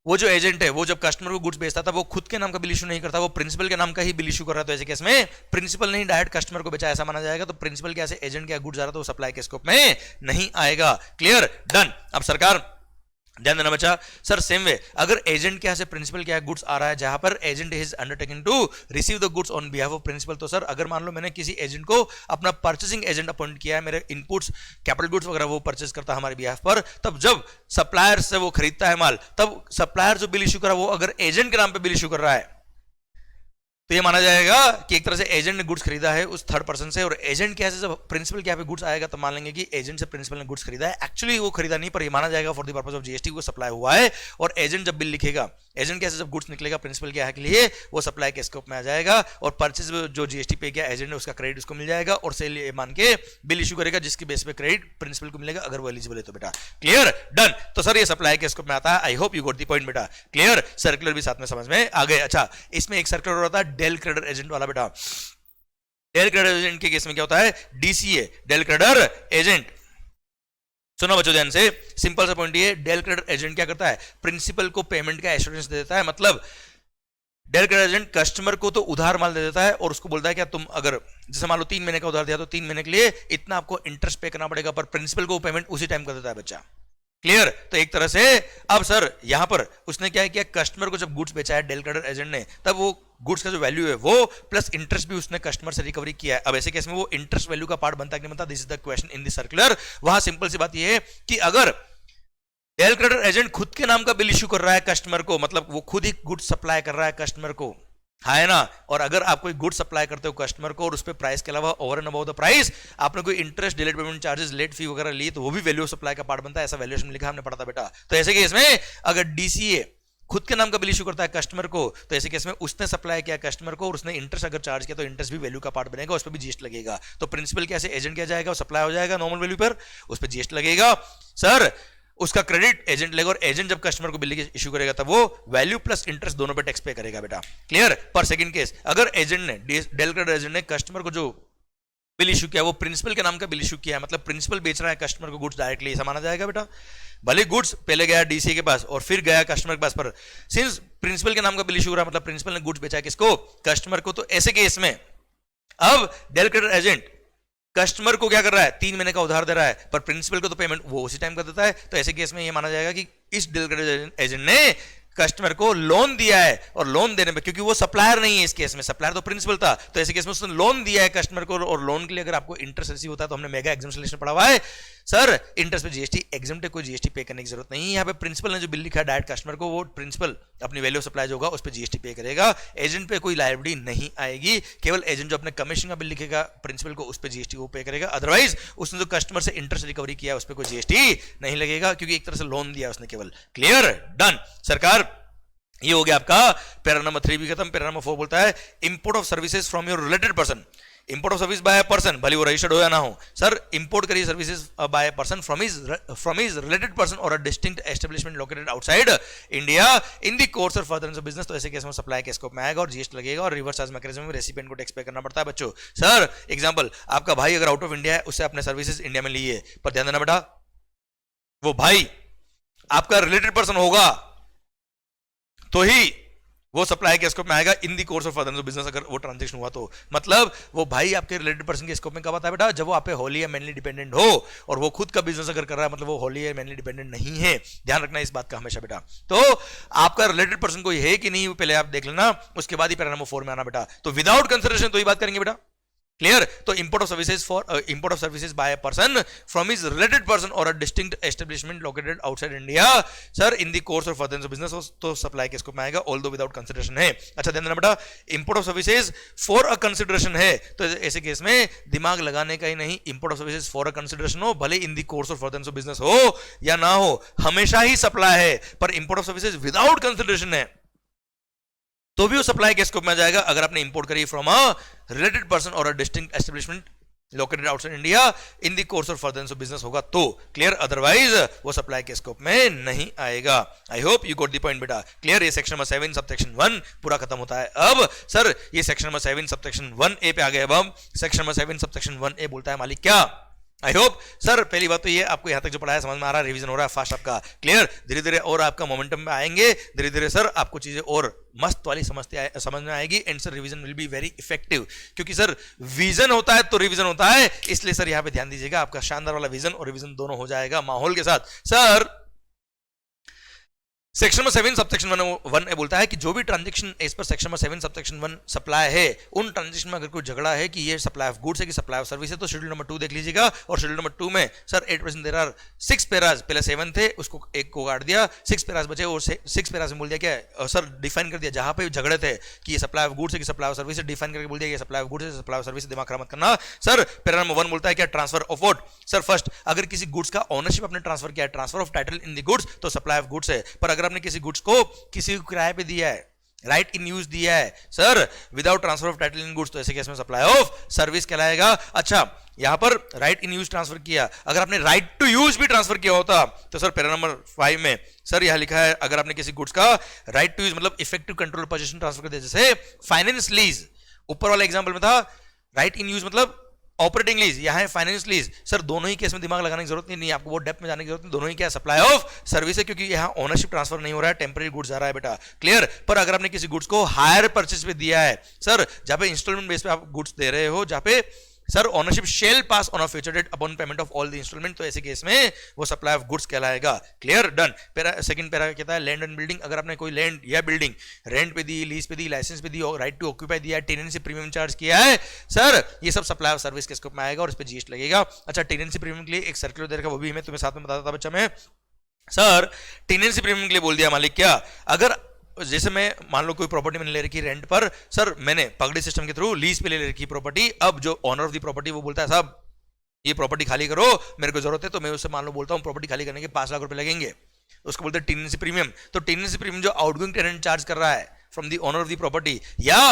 वो जो एजेंट है वो जब कस्टमर को गुड्स बेचता था वो खुद के नाम का बिल इशू नहीं करता, वो प्रिंसिपल के नाम का ही बिल इशू कर रहा है, तो ऐसे केस में प्रिंसिपल नहीं डायरेक्ट कस्टमर को बेचा ऐसा माना जाएगा, तो प्रिंसिपल क्या से एजेंट क्या गुड्स आ रहा तो वो सप्लाई के स्कोप में नहीं आएगा। क्लियर? डन। अब सरकार ध्यान देना बच्चा, सर सेम वे अगर एजेंट क्या से प्रिंसिपल क्या गुड्स आ रहा है जहां पर agent is undertaking to receive the goods on behalf of principal, तो सर अगर मान लो मैंने किसी एजेंट को अपना परचेसिंग एजेंट अपॉइंट किया है, मेरे इनपुट्स कैपिटल गुड्स वगैरह वो परचेस करता है हमारे बिहाफ पर, तब जब सप्लायर से वो खरीदता है माल, तब सप्लायर जो बिल इशू कर रहा है वो अगर एजेंट के नाम पे बिल इशू कर रहा है तो ये माना जाएगा कि एक तरह से एजेंट ने गुड्स खरीदा है उस थर्ड पर्सन से, और एजेंट क्या से जब प्रिंसिपल क्या पे गुड्स आएगा तो मान लेंगे कि एजेंट से प्रिंसिपल ने गुड्स खरीदा है, एक्चुअली वो खरीदा नहीं पर ये माना जाएगा for the purpose of GST को सप्लाई हुआ है, और एजेंट जब बिल लिखेगा, एजेंट कैसे जब गुड्स निकलेगा प्रिंसिपल क्या है के लिए वो सप्लाई के स्कोप में आ जाएगा, और परचेज जो जीएसटी पे किया एजेंट ने उसका क्रेडिट उसको मिल जाएगा, और सेल मान के बिल इशू करेगा जिसकी बेस पे क्रेडिट प्रिंसिपल को मिलेगा अगर वो एलिजिबल है तो बेटा। क्लियर? डन। तो सर ये सप्लाई के स्कोप में आता है। I hope you got the point बेटा। क्लियर? सर्कुलर भी साथ में समझ में आ गए। अच्छा, इसमें एक सर्कुलर होता है डेल क्रेडिटर एजेंट वाला बेटा। डेल क्रेडिटर एजेंट के केस में क्या होता है? DCA, del credere agent. सुनो बच्चों ध्यान से, सिंपल सा पॉइंट ये, डेल क्रेडिटर एजेंट क्या करता है? प्रिंसिपल को पेमेंट का एश्योरेंस दे देता है। मतलब डेल क्रेडिटर एजेंट कस्टमर को तो उधार माल दे देता है और उसको बोलता है क्या तुम अगर जैसे मान लो 3 महीने का उधार दिया तो 3 महीने के लिए इतना आपको इंटरेस्ट पे करना पड़ेगा, पर प्रिंसिपल को पेमेंट उसी टाइम कर देता है बच्चा। क्लियर? तो एक तरह से अब सर यहां पर उसने क्या किया, कस्टमर को जब गुड्स बेचा है डेल क्रेडिटर एजेंट ने, तब वो गुड्स का जो वैल्यू है वो प्लस इंटरेस्ट भी उसने कस्टमर से रिकवरी किया है। अब ऐसे केस में वो इंटरेस्ट वैल्यू का पार्ट बनता है कि नहीं बनता, this is the question in the circular. वहां सिंपल सी बात ये है कि अगर डेल क्रेडिटर एजेंट खुद के नाम का बिल इशू कर रहा है कस्टमर को, मतलब वो खुद ही गुड्स सप्लाई कर रहा है कस्टमर को, है ना, और अगर आप कोई गुड सप्लाई करते हो कस्टमर को और उस पे प्राइस के अलावा over and above the price आपने कोई interest, delayed payment charges, late fee वगैरह ली तो वो भी वैल्यू सप्लाई का पार्ट बनता है, ऐसा वैल्यूएशन लिखा हमने पढ़ा था बेटा। तो ऐसे केस में अगर डीसीए खुद के नाम का बिल इशू करता है कस्टमर को, तो ऐसे केस में उसने सप्लाई किया कस्टमर को और उसने इंटरेस्ट अगर चार्ज किया तो इंटरेस्ट भी वैल्यू का पार्ट बनेगा, उस पर भी जीएसटी लगेगा। तो प्रिंसिपल कैसे एजेंट किया जाएगा, सप्लाई हो जाएगा नॉर्मल वैल्यू पर, उस पर जीएसटी लगेगा सर, उसका क्रेडिट एजेंट लेगा, और एजेंट जब कस्टमर को बिल इशू करेगा तब वो वैल्यू प्लस इंटरेस्ट दोनों पे टैक्स पे करेगा बेटा। क्लियर? पर सेकंड केस अगर एजेंट ने डेल क्रेडिटर एजेंट ने कस्टमर को जो बिल इशू किया वो प्रिंसिपल के नाम का बिल इशू किया है, मतलब प्रिंसिपल बेच रहा है कस्टमर को गुड्स डायरेक्टली, ऐसा माना जाएगा बेटा। भले गुड्स पहले गया डीसी के पास और फिर गया कस्टमर के पास, पर सिंस प्रिंसिपल के नाम का बिल इशू हो रहा है मतलब प्रिंसिपल ने गुड्स बेचा किसको, कस्टमर को, तो ऐसे केस में अब डेल क्रेडिटर एजेंट कस्टमर को क्या कर रहा है, 3 महीने का उधार दे रहा है, पर प्रिंसिपल को तो पेमेंट वो उसी टाइम कर देता है। तो ऐसे केस में ये माना जाएगा कि इस डेल क्रेडिटर एजेंट ने कस्टमर को लोन दिया है, और लोन देने पे क्योंकि वो सप्लायर नहीं है इस केस में, सप्लायर तो प्रिंसिपल था, तो ऐसे केस में उसने लोन दिया है कस्टमर को, और लोन के लिए अगर आपको इंटरेस्ट रिसीव होता है तो हमने मेगा एग्जाम्पशन पढ़ा हुआ है सर, इंटरेस्ट पे जीएसटी एग्जम्प्ट है, कोई जीएसटी पे करने की जरूरत नहीं है। यहाँ पे प्रिंसिपल ने जो बिल लिखा है डायरेक्ट कस्टमर को, वो प्रिंसिपल अपनी वैल्यू सप्लाई जो होगा उस पर जीएसटी पे करेगा, एजेंट पे कोई लायबिलिटी नहीं आएगी, केवल एजेंट जो अपने कमीशन का बिल लिखेगा प्रिंसिपल को उस पर जीएसटी वो पे करेगा, अदरवाइज उसने जो कस्टमर से इंटरेस्ट रिकवरी किया है उस पर कोई जीएसटी नहीं लगेगा क्योंकि एक तरह से लोन दिया उसने केवल। क्लियर? डन सरकार, ये हो गया आपका पैरा नंबर 3 भी खत्म। पैरा नंबर 4 बोलता है import of services from your related person, import of service by a person, भले वो रजिस्टर्ड हो या ना हो, सर इंपोर्ट करिए services by a person from his related person और a distinct establishment located outside India in the course of furtherance of business, तो ऐसे केस में सप्लाई के स्कोप में आएगा और जीएसटी लगेगा, और रिवर्स चार्ज मैकेनिज्म में रेसिपिएंट को टैक्स पे करना पड़ता है बच्चों। सर एग्जांपल, आपका भाई अगर आउट ऑफ इंडिया है, उससे अपने सर्विसेज इंडिया में लिए, पर ध्यान देना बेटा वो भाई आपका रिलेटेड पर्सन होगा तो ही वो सप्लाई के स्कोप में आएगा in the course of further business, अगर वो ट्रांजेक्शन हुआ तो। मतलब वो भाई आपके रिलेटेड पर्सन के स्कोप में कब आता है बेटा, जब वो आप पे होली या मेनली डिपेंडेंट हो, और वो खुद का बिजनेस अगर कर रहा है, मतलब वो होली या मेनली डिपेंडेंट नहीं है। ध्यान रखना इस बात का हमेशा बेटा। तो आपका रिलेटेड पर्सन कोई है कि नहीं, पहले आप देख लेना, उसके बाद ही पैरा नंबर 4 में आना बेटा। तो विदाउट कंसिडरेशन तो ही बात करेंगे बेटा, क्लियर। तो import of services for import of services by a person from his related person और a distinct establishment located outside India, sir in the course of further business, तो सप्लाई के scope में आएगा, ऑल्दो विदाउट कंसिडरेशन है। अच्छा ध्यान देना बेटा, import of services for a consideration है, तो ऐसे केस में दिमाग लगाने का ही नहीं, import of services for a consideration हो, भले इन the course of further business हो या ना हो, हमेशा ही सप्लाई है। पर import of services without consideration है तो भी वो सप्लाई के स्कोप में आ जाएगा, अगर आपने इंपोर्ट करी फ्रॉम अ रिलेटेड पर्सन और a distinct establishment located outside India in the course of further business होगा तो, क्लियर। अदरवाइज वो सप्लाई के स्कोप में नहीं आएगा। I hope you got the point बेटा, क्लियर। ये सेक्शन नंबर 7 सबसेक्शन 1 पूरा खत्म होता है। अब सर ये सेक्शन नंबर 7 सबसेक्शन 1A पे आ गए। अब हम सेक्शन नंबर 7 सबसेक्शन 1A बोलता है मालिक क्या। आई होप सर पहली बात तो ये आपको यहां तक जो पढ़ाया समझ में आ रहा है, रिवीजन हो रहा है फास्ट आपका, क्लियर। धीरे धीरे और आपका मोमेंटम में आएंगे, धीरे धीरे सर आपको चीजें और मस्त वाली समझ में आएगी, and sir revision will be very effective, क्योंकि सर विजन होता है तो रिवीजन होता है, इसलिए सर यहां पे ध्यान दीजिएगा, आपका शानदार वाला विजन और रिवीजन दोनों हो जाएगा माहौल के साथ। सर सेक्शन नंबर 7 सबसेक्शन 1 बोलता है कि जो भी transaction as per section number 7 subsection 1 supply है, उन ट्रांजेक्शन में अगर कोई झगड़ा है कि ये सप्लाई ऑफ गुड्स है कि सप्लाई ऑफ सर्विस है, तो शेड्यूल नंबर 2 देख लीजिएगा। और शेड्यूल नंबर 2 में सर 8% देयर आर 6 पैराज, पहले 7 थे उसको एक को काट दिया, 6 पैराज बचे, और 6 पैराज में बोल दिया क्या सर, डिफाइन कर दिया जहां पे झगड़े थे कि ये सप्लाई ऑफ गुड्स है कि सप्लाई ऑफ सर्विस है, डिफाइन करके बोल दिया ये सप्लाई ऑफ गुड्स है सप्लाई ऑफ सर्विस है, दिमाग खराब मत करना। सर पैरा नंबर 1 बोलता है क्या, transfer of what. Sir first अगर किसी गुड्स का ओनरशिप आपने ट्रांसफर किया है, transfer of title in the goods, तो सप्लाई ऑफ गुड्स है। पर अगर आपने किसी गुड्स को किसी को किराए पे दिया है, राइट इन यूज दिया है, sir without transfer of title in goods, तो ऐसे केस में सप्लाई ऑफ सर्विस कहलाएगा। अच्छा यहां पर राइट इन यूज ट्रांसफर किया, अगर आपने राइट टू यूज भी ट्रांसफर किया होता तो सर पैरा नंबर 5 में सर यहां लिखा है, अगर आपने किसी गुड्स का राइट टू यूज मतलब इफेक्टिव कंट्रोल पोजीशन ट्रांसफर कर दिया, जैसे फाइनेंस लीज ऊपर वाला एग्जांपल में था, राइट इन यूज मतलब ऑपरेटिंग लीज, यहां है फाइनेंस लीज। सर दोनों ही केस में दिमाग लगाने की जरूरत नहीं, आपको वो डेप्थ में जाने की जरूरत नहीं, दोनों ही क्या सप्लाई ऑफ सर्विस है, क्योंकि यहां ओनरशिप ट्रांसफर नहीं हो रहा है, टेम्पररी गुड्स आ रहा है बेटा, क्लियर। पर अगर आपने किसी गुड्स को हायर परचेज पे दिया है, सर जहां पे इंस्टॉलमेंट बेस पे आप गुड्स दे रहे हो, जहां पे sir ownership shall pass on a future date upon payment of all the instalment, तो ऐसे केस में वो सप्लाई ऑफ गुड्स कहलाएगा, clear done. Para second para कहता है लैंड एंड बिल्डिंग, अगर आपने कोई लैंड या बिल्डिंग रेंट पे दी, लीज पे दी, लाइसेंस पे दी, राइट टू ऑक्यूपाई दिया, टेनेंसी प्रीमियम चार्ज किया है, सर ये सब सप्लाई ऑफ सर्विस के स्कोप में आएगा और इस पे जीएसटी लगेगा। अच्छा टेनेंसी प्रीमियम के लिए एक सर्कुलर दे रखा, वो भी मैं तुम्हें साथ में बताता था बच्चा मैं। सर टेनेंसी प्रीमियम के लिए बोल दिया मालिक क्या, अगर जैसे मैं मान लो कोई प्रॉपर्टी मैंने ले रखी रेंट पर, सर मैंने पगड़ी सिस्टम के थ्रू लीज पे ले रखी प्रॉपर्टी, अब जो ओनर ऑफ द प्रॉपर्टी वो बोलता है साहब ये प्रॉपर्टी खाली करो, मेरे को जरूरत है, तो मैं उससे मान लो बोलता हूँ प्रॉपर्टी खाली करने के 5 लाख रुपए लगेंगे, उसको बोलते हैं टेनेंसी प्रीमियम। तो टेनेंसी प्रीमियम जो आउटगोइंग टेनेंट चार्ज कर रहा है from the owner of the property या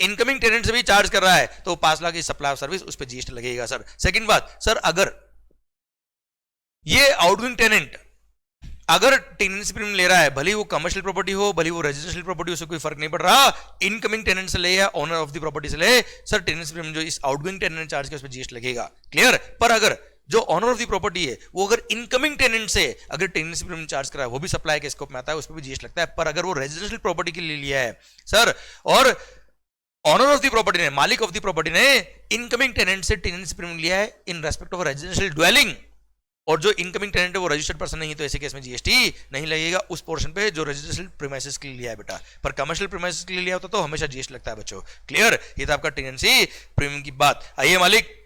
इनकमिंग टेनेंट से भी चार्ज कर रहा है, तो 5 लाख की सप्लाई ऑफ सर्विस उस पर जीएसटी लगेगा सर। सेकंड बात, सर अगर ये आउटगोइंग टेनेंट अगर टेनेंसी प्रीमियम ले रहा है, भले वो कमर्शियल प्रॉपर्टी हो, भले वो रेजिडेंशियल प्रॉपर्टी हो, उससे कोई फर्क नहीं पड़ रहा, इनकमिंग टेनेंट से ले या ओनर ऑफ द प्रॉपर्टी से ले, सर टेनेंसी प्रीमियम जो इस आउटगोइंग टेनेंट चार्ज के उस पर जीएसटी लगेगा, क्लियर। पर अगर जो ओनर ऑफ द प्रॉपर्टी है वो अगर इनकमिंग टेनेंट से अगर टेनेंसी प्रीमियम चार्ज करा है, वो भी सप्लाई के स्कोप में आता है, उस पर भी जीएसटी लगता है। पर अगर वो रेजिडेंशियल प्रॉपर्टी के लिए लिया है सर, और ऑनर ऑफ द प्रॉपर्टी ने, मालिक ऑफ द प्रॉपर्टी ने इनकमिंग टेनेंट से टेनेंसी प्रीमियम लिया है in respect of residential dwelling, और जो इनकमिंग टेनेंट है वो रजिस्टर्ड पर्सन नहीं है, तो ऐसे केस में जीएसटी नहीं लगेगा उस पोर्शन पे जो रेजिडेंशियल प्रीमाइसेस के लिए लिया है बेटा। पर कमर्शियल प्रीमाइसेस के लिए लिया होता तो हमेशा जीएसटी लगता है बच्चों, क्लियर। ये था आपका टेनेंसी प्रीमियम की बात। आइए मालिक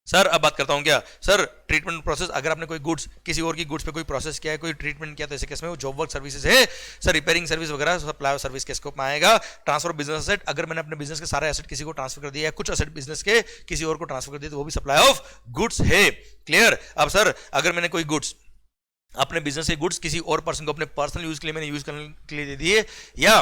सर अब बात करता हूं क्या, सर ट्रीटमेंट प्रोसेस, अगर आपने कोई गुड्स किसी और की गुड्स पे कोई प्रोसेस किया है, कोई ट्रीटमेंट किया, तो ऐसे केस में वो जॉब वर्क सर्विसेज है, सर रिपेयरिंग सर्विस वगैरह सप्लाई सर्विस के स्कोप में आएगा। ट्रांसफर ऑफ बिजनेस एसेट, अगर मैंने अपने बिजनेस के सारे एसेट किसी को ट्रांसफर कर दिया है, कुछ एसेट बिजनेस के किसी और को ट्रांसफर कर दिया, तो वो भी सप्लाई ऑफ गुड्स है, क्लियर। अब सर अगर मैंने कोई गुड्स अपने बिजनेस के गुड्स किसी और पर्सन को अपने पर्सनल यूज के लिए मैंने यूज करने के लिए दे दिए, या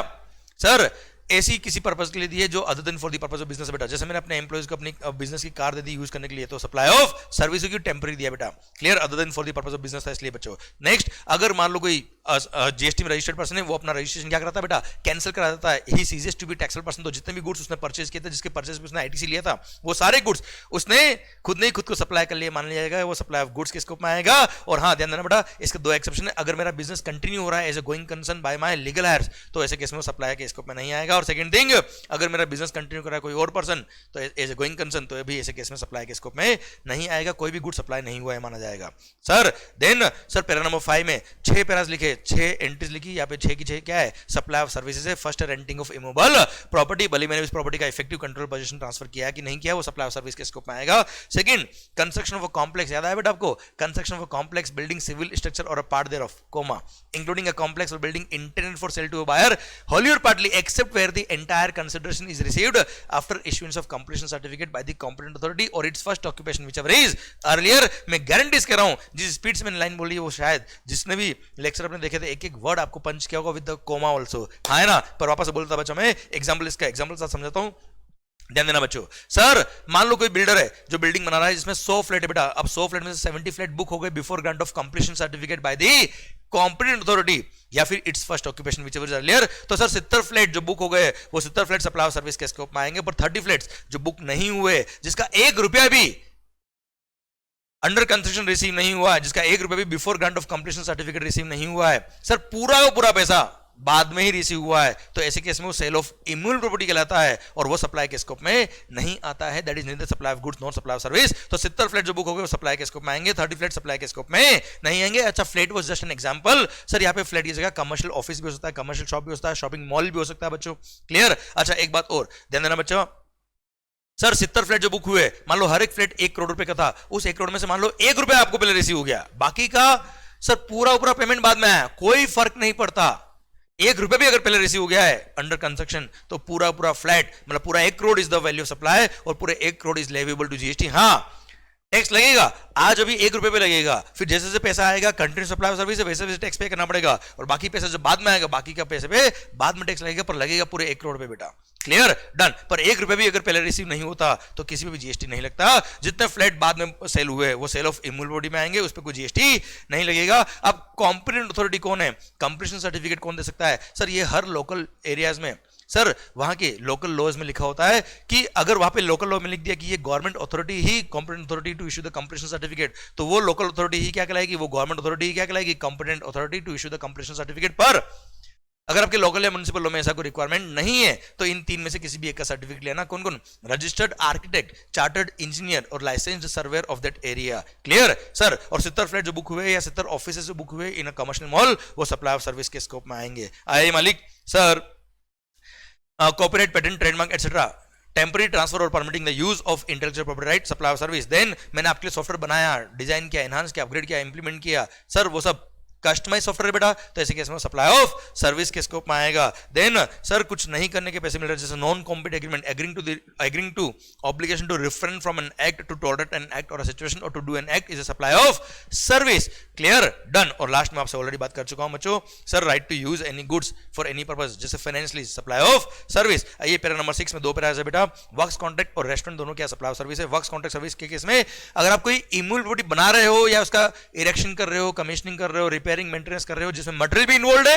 सर ऐसी किसी पर्पस के लिए दी है जो other than for the purpose of business बेटा, जैसे मैंने अपने एम्प्लॉइज को अपनी बिजनेस की कार दे दी यूज करने के लिए, तो सप्लाई ऑफ सर्विस की टेम्पररी दिया बेटा, clear, other than for the purpose of business था इसलिए बच्चों। नेक्स्ट अगर मान लो कोई जीएसटी में रजिस्टर्ड पर्सन है वो अपना रजिस्ट्रेशन क्या कराता है बेटा, कैंसिल करा देता है। He ceases to be taxable person, तो जितने भी गुड्स उसने परचेज किए थे, जिसके परचेज में उसने आईटीसी लिया था, वो सारे गुड्स उसने खुद ने खुद को सप्लाई कर लिए, मान लिया जाएगा वो सप्लाई ऑफ गुड्स के स्कोप में आएगा। और हाँ ध्यान देना बेटा, इसके दो एक्सेप्शन है, अगर मेरा बिजनेस कंटिन्यू हो रहा है as a going concern by my legal heirs, तो ऐसे केस में वो सप्लाई के स्कोप में नहीं आएगा। और सेकंड थिंग, अगर मेरा बिजनेस कंटिन्यू कर रहा है कोई और पर्सन, तो एज ए गोइंग कंसर्न, तो भी ऐसे केस में सप्लाई के स्कोप में नहीं आएगा, कोई भी गुड सप्लाई नहीं हुआ है माना जाएगा। Sir then sir para number 5 में 6 पैरास लिखे, 6 एंट्रीज लिखी, यहाँ पे 6 की 6 क्या है, सप्लाई ऑफ सर्विसेज है। First renting of immovable property, भले मैंने उस प्रॉपर्टी का इफेक्टिव कंट्रोल पोजीशन ट्रांसफर किया है कि नहीं किया, वो सप्लाई ऑफ सर्विस के स्कोप में आएगा। Second, construction of a complex, याद आया बेटा आपको, construction of a complex building, civil structure और a part there of comma, including a complex और building intended for sale to a buyer wholly or partly except where the entire consideration is received after issuance of completion certificate by the competent authority or its first occupation whichever is earlier। मैं guarantees कह रहा हूं, जिस speed से मैंने line बोली है वो शायद जिसने भी लेक्चर अपने देखे थे एक एक वर्ड आपको पंच किया होगा विद द कोमा ऑल्सो, हाँ है ना। पर वापस बोलता बच्चों में एग्जाम्पल, इसका एग्जाम्पल साथ समझाता हूं, ध्यान देना बच्चों। सर मान लो कोई बिल्डर है जो बिल्डिंग बना रहा है जिसमें 100 फ्लैट है बेटा, अब 100 फ्लैट में से 70 फ्लैट बुक हो गए before grant of completion certificate by the competent authority या फिर it's first occupation whichever is earlier. तो सर 70 फ्लैट जो बुक हो गए वो 70 फ्लैट सप्लाई ऑफ सर्विस के स्कोप में आएंगे, पर 30 फ्लैट्स जो बुक नहीं हुए, जिसका 1 रुपया भी अंडर कंस्ट्रक्शन रिसीव नहीं हुआ है, जिसका 1 रुपया भी before grant of completion certificate receive नहीं हुआ है, सर पूरा का पूरा पैसा बाद में ही रिसीव हुआ है, तो ऐसे केस में वो सेल ऑफ इम्यूल प्रॉपर्टी कहलाता है और वो सप्लाई के स्कोप में नहीं आता है। That is neither supply of goods not supply of service. तो 70 फ्लैट जो बुक हो गए वो सप्लाई के स्कोप में आएंगे, 30 फ्लैट सप्लाई के स्कोप में नहीं आएंगे। अच्छा, flat was just an example, sir यहाँ पे फ्लैट की जगह कमर्शियल ऑफिस भी हो सकता है, कमर्शियल शॉप भी हो सकता है, शॉपिंग मॉल भी हो सकता है बच्चों, क्लियर। अच्छा एक बात और ध्यान देना बच्चों, सर 70 फ्लैट जो बुक हुए, मान लो हर एक फ्लैट 1 करोड़ रुपए का था, उस 1 करोड़ में से मान लो 1 रुपया आपको पहले रिसीव हो गया, बाकी का सर पूरा पेमेंट बाद में आया, कोई फर्क नहीं पड़ता। 1 रुपया भी अगर पहले रिसीव हो गया है अंडर कंस्ट्रक्शन, तो पूरा फ्लैट मतलब पूरा 1 crore is the value of supply और पूरे 1 crore is leviable to GST. हाँ टैक्स लगेगा, आज अभी 1 रुपए पे लगेगा, फिर जैसे जैसे पैसा आएगा कंटिन्यू सप्लाई सर्विस है वैसे वैसे टैक्स पे करना पड़ेगा, और बाकी पैसा जब बाद में आएगा बाकी का पैसे पे बाद में टैक्स लगेगा, पर लगेगा पूरे 1 करोड़ पे बेटा, क्लियर डन। पर 1 रुपए भी अगर पहले रिसीव नहीं होता तो किसी में भी जीएसटी नहीं लगता। जितने फ्लैट बाद में सेल हुए वो सेल ऑफ इम्यूल बॉडी में आएंगे, उस पर कोई जीएसटी नहीं लगेगा। अब कॉम्पिटेंट अथॉरिटी कौन है, कंप्लीशन सर्टिफिकेट कौन दे सकता है, सर ये हर लोकल एरियाज में, सर वहां के लोकल लॉज में लिखा होता है कि अगर वहां पे लोकल लॉ में लिख दिया कि ये गवर्नमेंट अथॉरिटी ही competent authority to issue the completion certificate, तो वो लोकल अथॉरिटी ही क्या कहलाएगी, वो गवर्नमेंट अथॉरिटी ही क्या कहलाएगी, competent authority to issue the completion certificate. पर अगर आपके लोकल या म्युनिसिपल लॉ में ऐसा कोई रिक्वायरमेंट नहीं है तो इन 3 में से किसी भी एक का सर्टिफिकेट लेना। कौन कौन, रजिस्टर्ड आर्किटेक्ट, चार्टर्ड इंजीनियर और licensed surveyor of that area, clear sir. और 70 फ्लैट जो बुक हुए या 70 ऑफिसेज जो बुक हुए इन अ कमर्शियल मॉल, वो सप्लाई ऑफ सर्विस के स्कोप में आएंगे। आए मालिक sir copyright, patent, trademark etcetera, temporary transfer और permitting the use of intellectual property right, supply of service. Then मैंने आपके लिए सॉफ्टवेयर बनाया, डिजाइन किया, एनहांस किया, अपग्रेड किया, इंप्लीमेंट किया, सर वो सब कस्टमाइज सॉफ्टवेयर बेटा, तो ऐसे केस में सप्लाई ऑफ सर्विस के स्कोप में आएगा। देन सर कुछ नहीं करने के पैसे मिल रहे, जैसे non compete agreement, agreeing to obligation to refrain from an act to tolerate an act और अ सिचुएशन और to do an act is a supply of service, clear done. और लास्ट में आपसे ऑलरेडी बात कर चुका हूं बच्चों, sir right to use any goods for any purpose, जैसे फाइनेंशियली सप्लाई ऑफ सर्विस। आइए पैरा नंबर 6 में 2 पैरा है बेटा, वर्क्स कॉन्ट्रैक्ट और रेस्टोरेंट दोनों क्या सप्लाई ऑफ सर्विस है। वर्क्स कॉन्ट्रैक्ट सर्विस के केस में अगर आप कोई इम्यूल प्रॉपर्टी बना रहे हो या उसका इरेक्शन कर रहे हो, कमीशनिंग कर रहे हो, रिपेयरिंग मेंटेनेंस कर रहे हो, जिसमें मटेरियल भी इन्वॉल्व है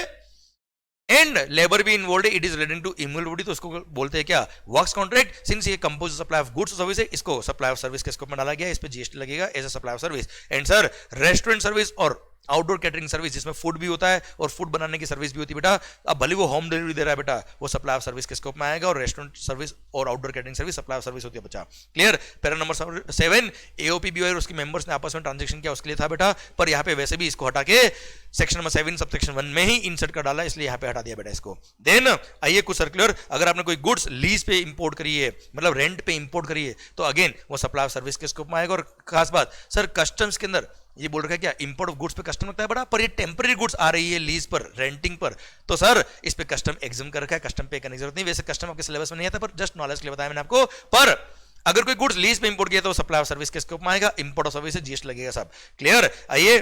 एंड लेबर भी इन्वॉल्व है, it is relating to immovable body, तो उसको बोलते हैं क्या, वर्क्स कॉन्ट्रैक्ट। सिंस ये composite supply of goods service है, इसको सप्लाई ऑफ सर्विस के स्कोप में डाला गया, इस पे जीएसटी लगेगा as a supply of service. And sir restaurant service और आउटडोर कैटरिंग सर्विस, जिसमें फूड भी होता है और फूड बनाने की सर्विस भी होती है बेटा, अब भले वो होम डिलीवरी दे रहा है बेटा, वो सप्लाई ऑफ सर्विस के स्कोप में आएगा। और रेस्टोरेंट सर्विस और outdoor catering service supply of service होती है बच्चा, clear. Para number 7 AOP BO और उसके मेंबर्स ने आपस में ट्रांजैक्शन किया, उसके लिए था बेटा, पर यहाँ पे वैसे भी इसको हटा के सेक्शन नंबर 7 सबसेक्शन 1 में ही इंसर्ट कर डाला, इसलिए यहाँ पे हटा दिया बेटा इसको। देन आइए कुछ सर्कुलर, अगर आपने कोई गुड्स लीज पे इंपोर्ट करी है, मतलब रेंट पे इंपोर्ट करी है, तो अगेन वो सप्लाई ऑफ सर्विस के स्कोप में आएगा। और खास बात सर कस्टम्स के अंदर ये बोल रखा है क्या, इंपोर्ट ऑफ गुड्स पे कस्टम लगता है बड़ा, पर ये टेम्पररी गुड्स आ रही है लीज पर, रेंटिंग पर, तो सर इस पे कस्टम एग्जाम कर रखा है, कस्टम पे करने की जरूरत नहीं। वैसे कस्टम आपके सिलेबस में नहीं आता, पर जस्ट नॉलेज के लिए बताया मैंने आपको। पर अगर कोई गुड्स लीज पे इंपोर्ट किया तो सप्लाई ऑफ सर्विस के स्कोप में आएगा, इंपोर्ट ऑफ सर्विस से जीएसटी लगेगा सब, क्लियर। आइए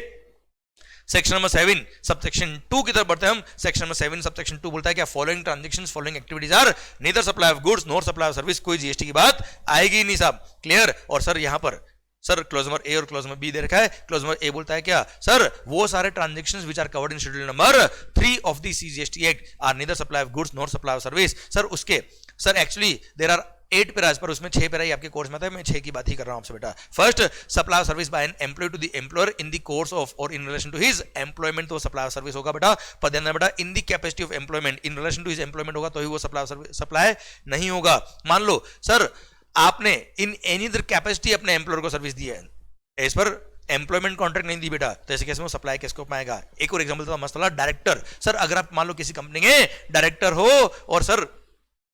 सेक्शन नंबर 7 सबसेक्शन 2 की तरफ बढ़ते हैं हम। सेक्शन नंबर 7 सबसेक्शन 2 बोलता है क्या, following transactions following activities are neither supply of goods nor supply of service, कोई जीएसटी की बात आएगी नहीं साहब, क्लियर। और सर यहां पर सर क्लोज नंबर ए और क्लोज नंबर बी दे रखा है। क्लोज नंबर ए बोलता है क्या, सर वो सारे transactions which are covered in schedule number 3 of the CGST act are neither supply of goods nor supply of service. Sir उसके sir actually there are 8 paras पर उसमें 6 पैरा ही आपके course में था, मैं 6 की बात ही कर रहा हूं आपसे बेटा। First, supply of service by an employee to the employer in the course of और in relation to his employment, तो सप्लाई ऑफ सर्विस होगा बेटा। पर ध्यान देना बेटा, in the capacity of employment in relation to his employment होगा तो ही वो सप्लाई नहीं होगा। मान लो सर आपने इन एनी अदर कैपेसिटी अपने एम्प्लॉयर को सर्विस दी है, इस पर एम्प्लॉयमेंट कॉन्ट्रैक्ट नहीं दी बेटा, तो ऐसे केस में सप्लाई के स्कोप में आएगा। एक और एग्जांपल था मसला डायरेक्टर। सर अगर आप मान लो किसी कंपनी के डायरेक्टर हो और सर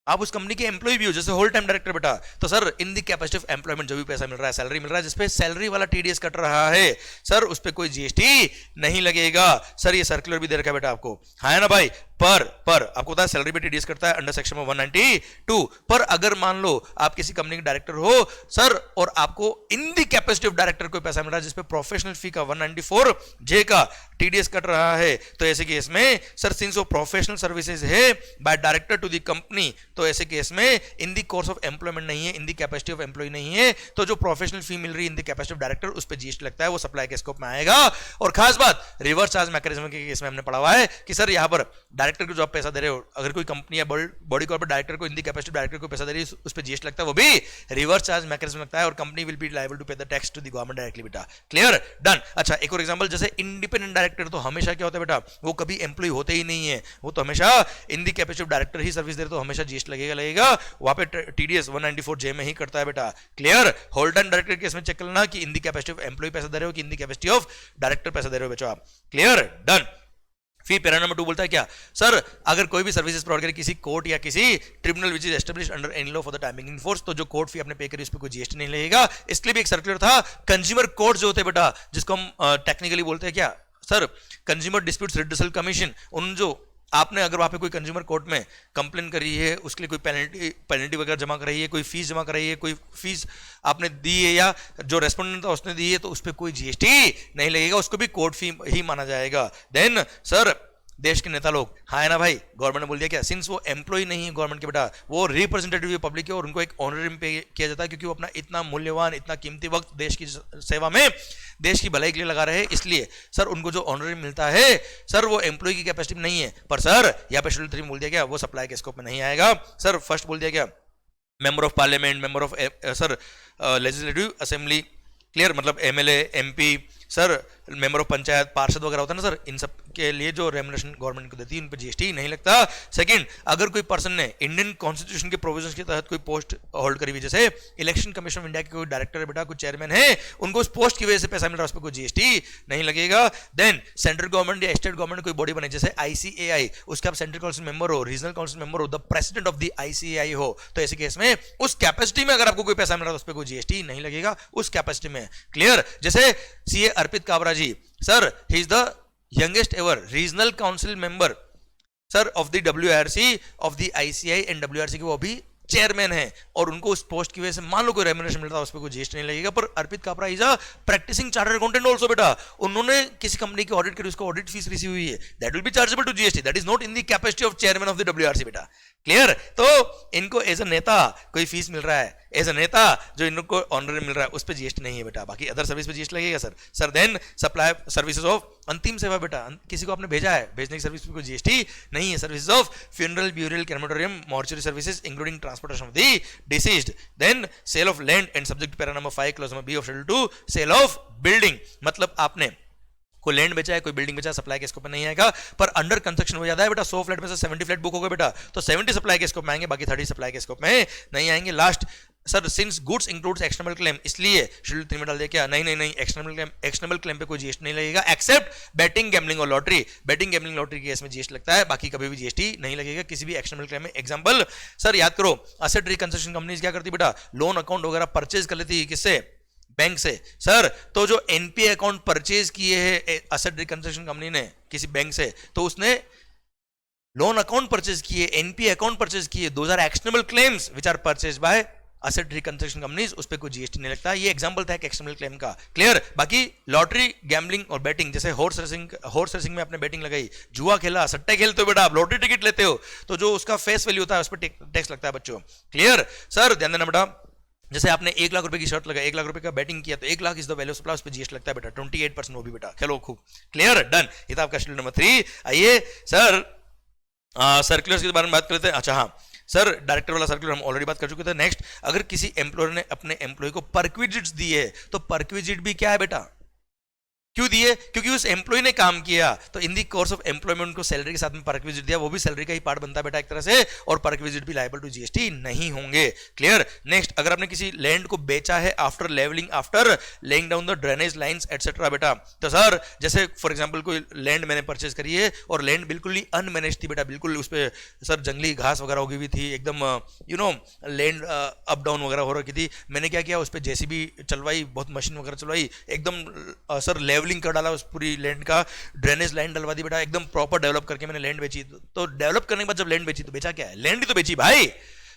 आप उस कंपनी के एम्प्लॉय भी हो, जैसे होल टाइम डायरेक्टर बेटा, तो sir in the capacity of employment जो भी पैसा मिल रहा है, सैलरी मिल रहा है, जिसपे सैलरी वाला टीडीएस कट रहा है, सर उस पर कोई जीएसटी नहीं लगेगा। सर ये सर्कुलर भी दे रखा है बेटा आपको, है ना भाई। पर आपको पता है सैलरी पे टीडीएस करता है अंडर सेक्शन 192। पर अगर मान लो आप किसी कंपनी के डायरेक्टर हो सर और आपको इन दी कैपेसिटी ऑफ डायरेक्टर कोई पैसा मिल रहा है जिसपे प्रोफेशनल फी का 194 जे का टीडीएस कट रहा है, तो ऐसे केस में सर सिंस वो प्रोफेशनल सर्विसेज है by director to the company, तो ऐसे केस में in the course of employment नहीं है, in the capacity of employ नहीं है, तो जो प्रोफेशनल फी मिल रही है in the capacity of director उस पर जीएसटी लगता है, वो सप्लाई के स्कोप में आएगा। और खास बात रिवर्स चार्ज मैकेनिज्म के केस में हमने पढ़ा हुआ है कि सर यहां पर डायरेक्टर को जो आप पैसा दे रहे हो, अगर कोई कंपनी या बॉडी कॉर्पोरेट डायरेक्टर को इन दी कैपेसिटी डायरेक्टर को पैसा दे रही है उस पर जीएसटी लगता है, वो भी रिवर्स चार्ज मैकेनिज्म लगता है और company will be liable to pay the tax to the government directly बेटा। Clear, done. अच्छा एक और एग्जांपल, जैसे इंडिपेंडेंट डायरेक्टर तो हमेशा क्या होता है बेटा, वो कभी एम्प्लॉय होते ही नहीं है, वो तो हमेशा in the capacity of director ही सर्विस दे रहे, तो हमेशा जीएसटी लगेगा, वहां पे टीडीएस 194 जे में ही करता है बेटा। Clear, hold and director case में चेक कर लेना कि इन दी कैपेसिटी ऑफ एम्प्लॉय पैसा दे रहे हो कि इन दी कैपेसिटी ऑफ डायरेक्टर पैसा दे रहे हो बच्चों आप। Clear, done. फिर पैरा नंबर 2 बोलता है क्या, सर अगर कोई भी सर्विसेज प्रोवाइड करे किसी कोर्ट या किसी tribunal which is established under any law for the timing in force, तो जो कोर्ट फी आपने पे करी उस पर कोई जीएसटी नहीं लगेगा। इसके लिए भी एक सर्कुलर था। कंज्यूमर कोर्ट जो होते हैं बेटा, जिसको हम टेक्निकली बोलते हैं क्या सर, कंज्यूमर डिस्प्यूट्स रिड्यूसल कमीशन, उन जो आपने अगर वहां पे कोई कंज्यूमर कोर्ट में कंप्लेन करी है, उसके लिए कोई पेनल्टी वगैरह जमा कराई है, कोई फीस जमा कराई है, कोई फीस आपने दी है या जो रेस्पोंडेंट था उसने दी है, तो उस पर कोई जीएसटी नहीं लगेगा, उसको भी कोर्ट फी ही माना जाएगा। देन सर देश के नेता लोग, हाँ है ना भाई, गवर्नमेंट ने बोल दिया क्या, सिंस वो एम्प्लॉय नहीं है गवर्नमेंट के बेटा, वो रिप्रेजेंटेटिव पब्लिक है और उनको एक ऑनरेरियम पे किया जाता है, क्योंकि वो अपना इतना मूल्यवान इतना कीमती वक्त देश की सेवा में देश की भलाई के लिए लगा रहे हैं, इसलिए सर उनको जो ऑनरेरियम मिलता है सर वो एम्प्लॉय की कैपेसिटी में नहीं है। पर सर यहाँ पे शेड्यूल 3 बोल दिया क्या, वो सप्लाई के स्कोप में नहीं आएगा। सर फर्स्ट बोल दिया क्या, member of parliament, member of sir legislative assembly, clear, मतलब MLA, MP, sir member of panchayat, पार्षद वगैरह होता है ना सर, इन सब के लिए जो रेमुनरेशन गवर्नमेंट को देती है उन पर जीएसटी नहीं लगता। सेकंड, अगर कोई पर्सन ने इंडियन कॉन्स्टिट्यूशन के प्रोविजंस के तहत कोई पोस्ट होल्ड करी हुई, जैसे इलेक्शन कमीशन ऑफ इंडिया के कोई डायरेक्टर है बेटा, कोई चेयरमैन है, उनको उस पोस्ट की वजह से पैसा मिल रहा है, उस पर कोई जीएसटी नहीं लगेगा। देन सेंट्रल गवर्नमेंट या स्टेट गवर्नमेंट कोई बॉडी बने, जैसे आईसीएआई, उसका आप सेंट्रल काउंसिल मेंबर हो, रीजनल काउंसिल मेंबर हो, the president of the ICAI हो, तो ऐसे केस में उस कैपेसिटी में अगर आपको कोई पैसा मिल रहा है तो उस पर कोई जीएसटी नहीं लगेगा उस कैपेसिटी में। क्लियर, जैसे CA Arpit Kabra ji, sir he is the youngest ever regional council member sir of the WRC of the ICI and WRC के वो अभी चेयरमैन है और उनको उस पोस्ट की वजह से मान लो कोई रेम्यूनरेशन मिलता है उस पर कोई जीएसटी नहीं लगेगा। पर Arpit Kabra is a practising chartered accountant also बेटा, उन्होंने किसी कंपनी की ऑडिट करी, उसको ऑडिट फीस रिसीव हुई है, that will be chargeable to GST, that is not in the capacity of chairman of the WRC बेटा। क्लियर, तो इनको एज अ नेता कोई फीस मिल रहा है, एज अ नेता जो इनको ऑनर मिल रहा है उस पर जीएसटी नहीं है बेटा, बाकी अदर सर्विस पे जीएसटी लगेगा sir. Sir then supply services of अंतिम सेवा बेटा, किसी को आपने भेजा है, भेजने की सर्विस पे कोई जीएसटी नहीं है। Services of funeral, burial, crematorium, mortuary services including transportation of the deceased. Then sale of land and subject para number 5 clause number B of schedule 2, sale of building, मतलब आपने कोई लैंड बेचा है, कोई बिल्डिंग बेचा है, सप्लाई के scope में नहीं आएगा। पर अंडर कंस्ट्रक्शन हो जाता है बेटा, 100 फ्लैट में से 70 फ्लैट बुक हो गए बेटा, तो 70 सप्लाई के स्कोप में आएंगे, बाकी 30 सप्लाई के स्कोप में नहीं आएंगे। Last sir since goods includes external claim, इसलिए शेड्यूल 3 में डाल दिया क्या, नहीं एक्सटर्नल क्लेम पे कोई जीएसटी नहीं लगेगा एक्सेप्ट बैटिंग, गैम्बलिंग और लॉटरी। बैटिंग, गैम्बलिंग, लॉटरी के केस में जीएसटी लगता है, बाकी कभी भी जीएसटी नहीं लगेगा किसी भी एक्सटर्नल क्लेम में। एग्जांपल सर याद करो, असेट रिकंस्ट्रक्शन कंपनीज क्या करती बेटा, लोन अकाउंट वगैरह परचेज कर लेती है, किससे, बैंक से। सर तो जो एनपीए अकाउंट परचेज किए हैं असेट रिकंस्ट्रक्शन कंपनी ने किसी बैंक से, तो उसने लोन अकाउंट परचेज किए, एनपीए अकाउंट परचेज किए, those are external claims which are purchase by asset reconstruction companies, उस पे कोई जीएसटी नहीं लगता। ये एग्जांपल था एक एक्सटर्नल क्लेम का। क्लियर, बाकी लॉटरी, गैम्बलिंग और बैटिंग, जैसे हॉर्स रेसिंग में आपने बैटिंग लगाई, जुआ खेला, सट्टे खेलते हो बेटा आप, लॉटरी टिकट लेते हो, तो जो उसका फेस वैल्यू होता है उस पर टैक्स लगता है बच्चों। क्लियर, सर ध्यान देना बेटा, जैसे आपने 1 लाख रुपए की शर्ट लगा, 1 लाख रुपए का बैटिंग किया, तो 1 lakh is the value of supply, उस पर जीएसटी लगता है बेटा 28%, वो भी बेटा। चलो खूब क्लियर, डन। ये था आपका शेड्यूल नंबर 3। आइए सर सर्कुलर्स के बारे में बात करते हैं। अच्छा हाँ सर, डायरेक्टर वाला सर्कुलर हम ऑलरेडी बात कर चुके थे। नेक्स्ट, अगर किसी एम्प्लॉयर ने अपने एम्प्लॉय को परक्विजिट्स दिए तो परक्विजिट भी क्या है बेटा, क्यों दिए? क्योंकि उस एम्प्लॉय ने काम किया, तो इन दी कोर्स ऑफ एम्प्लॉयमेंट को सैलरी के साथ में परक्विजिट दिया, वो भी सैलरी का ही पार्ट बनता है बेटा एक तरह से, और परक्विजिट भी लायबल टू जीएसटी नहीं होंगे। क्लियर। नेक्स्ट, अगर आपने किसी लैंड को बेचा है after levelling, after laying down the drainage lines etcetera बेटा, तो सर जैसे फॉर एग्जांपल कोई लैंड मैंने परचेज करी है और लैंड बिल्कुल ही अनमैनेज थी बेटा, बिल्कुल उस पर सर जंगली घास वगैरह उगी हुई थी, एकदम लैंड अप डाउन वगैरह हो रखी थी। मैंने क्या किया, उस पर जेसीबी चलवाई, बहुत मशीन वगैरह चलवाई, एकदम सर लेवलिंग कर डाला उस पूरी लैंड का, ड्रेनेज लाइन डलवा दी बेटा, एकदम प्रॉपर डेवलप करके मैंने लैंड बेची। तो डेवलप करने के बाद जब लैंड बेची तो बेचा क्या है, लैंड ही तो बेची भाई,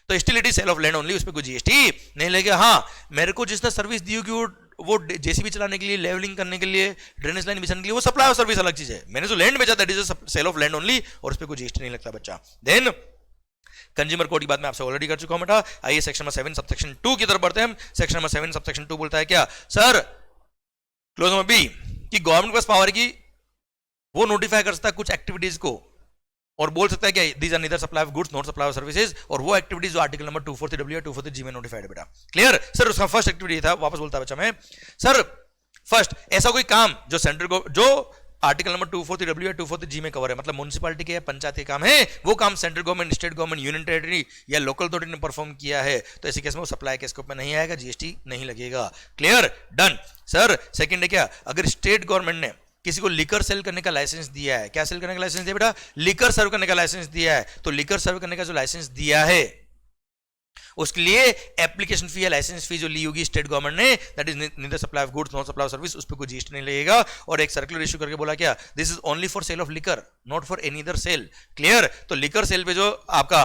तो still it is sale of land only, उस पर कोई जीएसटी नहीं लगेगा। हाँ, मेरे को जिसने सर्विस दी होगी वो जेसीबी चलाने के लिए, लेवलिंग करने के लिए, ड्रेनेज लाइन बिछाने के लिए, वो सप्लाई ऑफ सर्विस अलग चीज है। मैंने जो लैंड बेचा that is sale of land only, और उस पर कोई जीएसटी नहीं लगता बच्चा। देन कंज्यूमर कोड की बात मैं आपसे ऑलरेडी कर चुका हूं बेटा। आइए सेक्शन नंबर 7 सबसेक्शन 2 की तरफ बढ़ते हैं हम। सेक्शन नंबर 7 सबसेक्शन 2 बोलता है क्या सर, क्लोज नंबर बी, कि गवर्नमेंट के पास पावर की वो नोटिफाई कर सकता है कुछ एक्टिविटीज को, और बोल सकता है कि these are neither supply of goods not supply of services, और वो एक्टिविटीज जो आर्टिकल नंबर 243W या 243G में नोटिफाइड है बेटा। Clear sir. उसका फर्स्ट एक्टिविटी था, वापस बोलता है बच्चा मैं, सर फर्स्ट ऐसा कोई काम जो सेंट्रल को, जो आर्टिकल नंबर 243W या 243G में कवर है, मतलब म्युनिसिपैलिटी के या पंचायत के काम है, वो काम central government, state government, union territory या लोकल अथॉरिटी ने परफॉर्म किया है, तो ऐसे केस में वो सप्लाई के स्कोप में नहीं आएगा, जीएसटी नहीं लगेगा। Clear, done. सर सेकंड है क्या, अगर स्टेट गवर्नमेंट ने किसी को लिकर सेल करने का लाइसेंस दिया है, क्या सेल करने का लाइसेंस दिया बेटा, लिकर सर्व करने का लाइसेंस दिया है, तो लिकर सर्व करने का जो लाइसेंस दिया है उसके लिए एप्लीकेशन फी या लाइसेंस फी जो ली होगी स्टेट गवर्नमेंट ने, that is neither supply of goods not supply of service, उस पर कोई जीएसटी नहीं लगेगा। और एक सर्कुलर इशू करके बोला क्या, this is only for sale of liquor not for any other sale. Clear. तो लिकर सेल पे जो आपका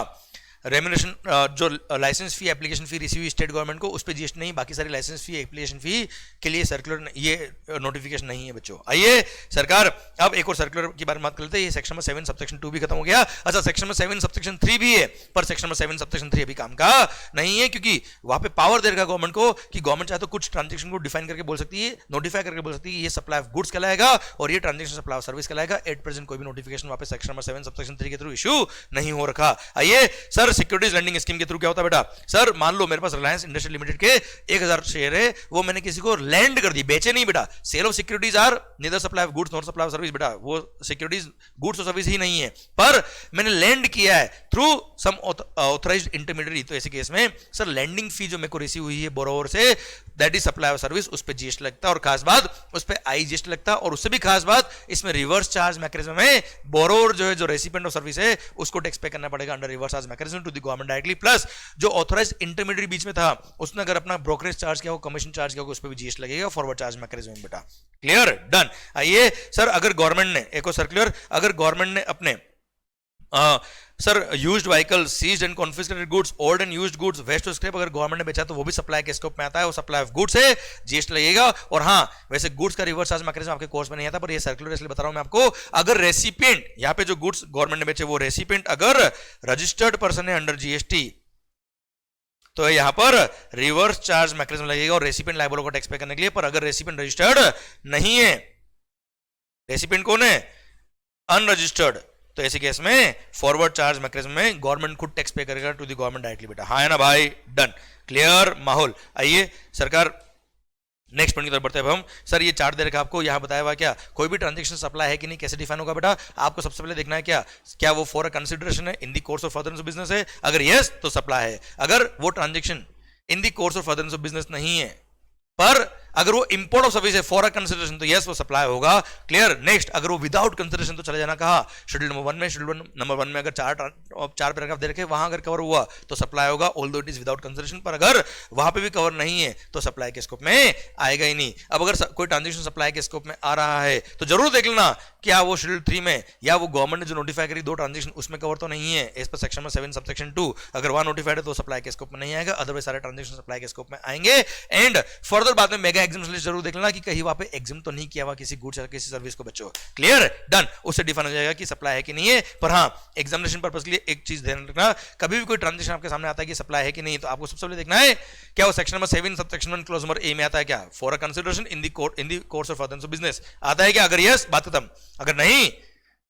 रेम्यूनरेशन, जो licence fee application fee receive हुई स्टेट गवर्नमेंट को, उस पर जीएसटी नहीं, बाकी सारी लाइसेंस फी एप्लीकेशन फी के लिए सर्कुलर, ये नोटिफिकेशन नहीं है बच्चों। आइए सरकार अब एक और सर्कुलर की बारे में बात कर लेते हैं। ये सेक्शन नंबर 7 सबसेक्शन 2 भी खत्म हो गया। अच्छा, सेक्शन नंबर 7 सबसेक्शन 3 भी है, पर सेक्शन नंबर 7 सबसेक्शन 3 अभी काम का नहीं है, क्योंकि वहां पे पावर दे रखा गवर्नमेंट को कि गवर्नमेंट चाहे तो कुछ ट्रांजेक्शन को डिफाइन करके बोल सकती है, नोटिफाई करके बोल सकती है ये सप्लाई ऑफ गुड्स कहलाएगा और ये ट्रांजेक्शन सप्लाई ऑफ सर्विस कहलाएगा। एट प्रेजेंट कोई भी नोटिफिकेशन वहां पे सेक्शन नंबर 7 सबसेक्शन 3 के थ्रू इशू नहीं हो रखा। आइए सर, सिक्योरिटीज लैंडिंग स्कीम के थ्रू क्या होता है बेटा, सर मान लो मेरे पास रिलायंस इंडस्ट्रियल लिमिटेड के 1000 शेयर है, वो मैंने किसी को लैंड कर दी, बेचे नहीं बेटा। Sale of securities are neither supply of goods not supply of service बेटा, वो सिक्योरिटीज गुड्स और सर्विस ही नहीं है, पर मैंने लैंड किया है थ्रू सम ऑथराइज्ड इंटरमीडिएरी, तो ऐसे केस में सर लैंडिंग फी जो मेरे को रिसीव हुई है बोरोवर से, that is supply of service, उस पर जीएसटी लगता है, और खास बात उस पर आई जीएसटी लगता है, और उससे भी खास बात इसमें रिवर्स चार्ज मैकेनिज्म में बोरोवर जो है, जो रेसिपिएंट ऑफ सर्विस है, उसको टैक्स पे करना पड़ेगा under reverse charge mechanism to the government directly, plus जो ऑथराइज्ड इंटरमीडिएरी बीच में था उसने अगर अपना ब्रोकरेज चार्ज किया हो, कमीशन चार्ज किया हो, उस पर भी जीएसटी लगेगा फॉरवर्ड चार्ज मैकेनिज्म में बेटा। Clear, done. आइए सर, अगर गवर्नमेंट ने, एक और सर्कुलर, अगर गवर्नमेंट ने अपने sir used vehicle, seized and confiscated goods, old and used goods, waste और स्क्रैप अगर गवर्नमेंट ने बेचा तो वो भी सप्लाई के स्कोप में आता है, वो सप्लाई ऑफ गुड्स है, जीएसटी लगेगा। और हाँ, वैसे गुड्स का रिवर्स चार्ज मैकेनिज्म आपके कोर्स में नहीं आता, पर ये सर्कुलर इसलिए बता रहा हूं मैं आपको, अगर रेसिपिएंट, यहां पे जो गुड्स गवर्नमेंट ने बेचे वो रेसिपिएंट अगर रजिस्टर्ड पर्सन है अंडर जीएसटी, तो यहां पर रिवर्स चार्ज मैकेनिज्म लगेगा और रेसिपिएंट लायबल को टैक्स पे करने के लिए। पर अगर रेसिपिएंट रजिस्टर्ड नहीं है, रेसिपिएंट कौन है, अनरजिस्टर्ड, तो ऐसे केस में फॉरवर्ड चार्ज मैकेनिज्म में गवर्नमेंट खुद टैक्स पे करेगा टू द गवर्नमेंट डायरेक्टली बेटा। हाँ है ना भाई, डन। क्लियर माहौल। आइए सरकार नेक्स्ट पॉइंट की तरफ बढ़ते हैं हम। सर ये चार्ट दे रखा आपको, यहाँ बताया हुआ क्या कोई भी ट्रांजेक्शन सप्लाई है कि नहीं, कैसे डिफाइन होगा बेटा, आपको सबसे पहले देखना है क्या वो फॉर अ कंसिडरेशन है, इन the course of furtherance of business है, अगर यस तो सप्लाई है, अगर वो transaction in the course of furtherance of business नहीं है, पर अगर वो इंपोर्ट ऑफ सर्विस है फॉर अ कंसिडरेशन, तो यस वो सप्लाई होगा। क्लियर। नेक्स्ट, अगर वो विदाउट कंसिडरेशन तो चले जाना कहा, शेड्यूल नंबर 1 में, शेड्यूल नंबर 1 में अगर चार पैराग्राफ दे रखे वहां अगर कवर हुआ तो सप्लाई होगा, although it is without consideration, पर अगर वहां पे भी कवर नहीं है तो सप्लाई के स्कोप में आएगा ही नहीं। अब अगर कोई ट्रांजेक्शन सप्लाई के स्कोप में आ रहा है तो जरूर देख लेना क्या वो शेड्यूल 3 में या वो गवर्नमेंट ने जो नोटिफाई करी 2 ट्रांजेक्शन उसमें कवर तो नहीं है, एज पर सेक्शन 7 सबसेक्शन 2, अगर वहां नोटिफाइड है तो सप्लाई के स्कोप में नहीं आएगा, अदरवाइज सारे ट्रांजेक्शन सप्लाई के स्कोप में आएंगे। एंड फर्दर बाद में मेगा एग्जामिनेशन लिस्ट जरूर देख लेना कि कहीं वहां पे एग्जाम तो नहीं किया हुआ किसी गुड्स या किसी सर्विस को बच्चों। Clear, done. उससे डिफाइन हो जाएगा कि सप्लाई है कि नहीं है। पर हाँ, एग्जामिनेशन पर्पस के लिए एक चीज ध्यान रखना, कभी भी कोई ट्रांजेक्शन आपके सामने आता है कि सप्लाई है कि नहीं, तो आपको सबसे पहले देखना है क्या वो section number 7 sub section 1 clause number A में आता है क्या, for a consideration in the course of furtherance of business आता है क्या। अगर यस, बात खत्म। अगर नहीं,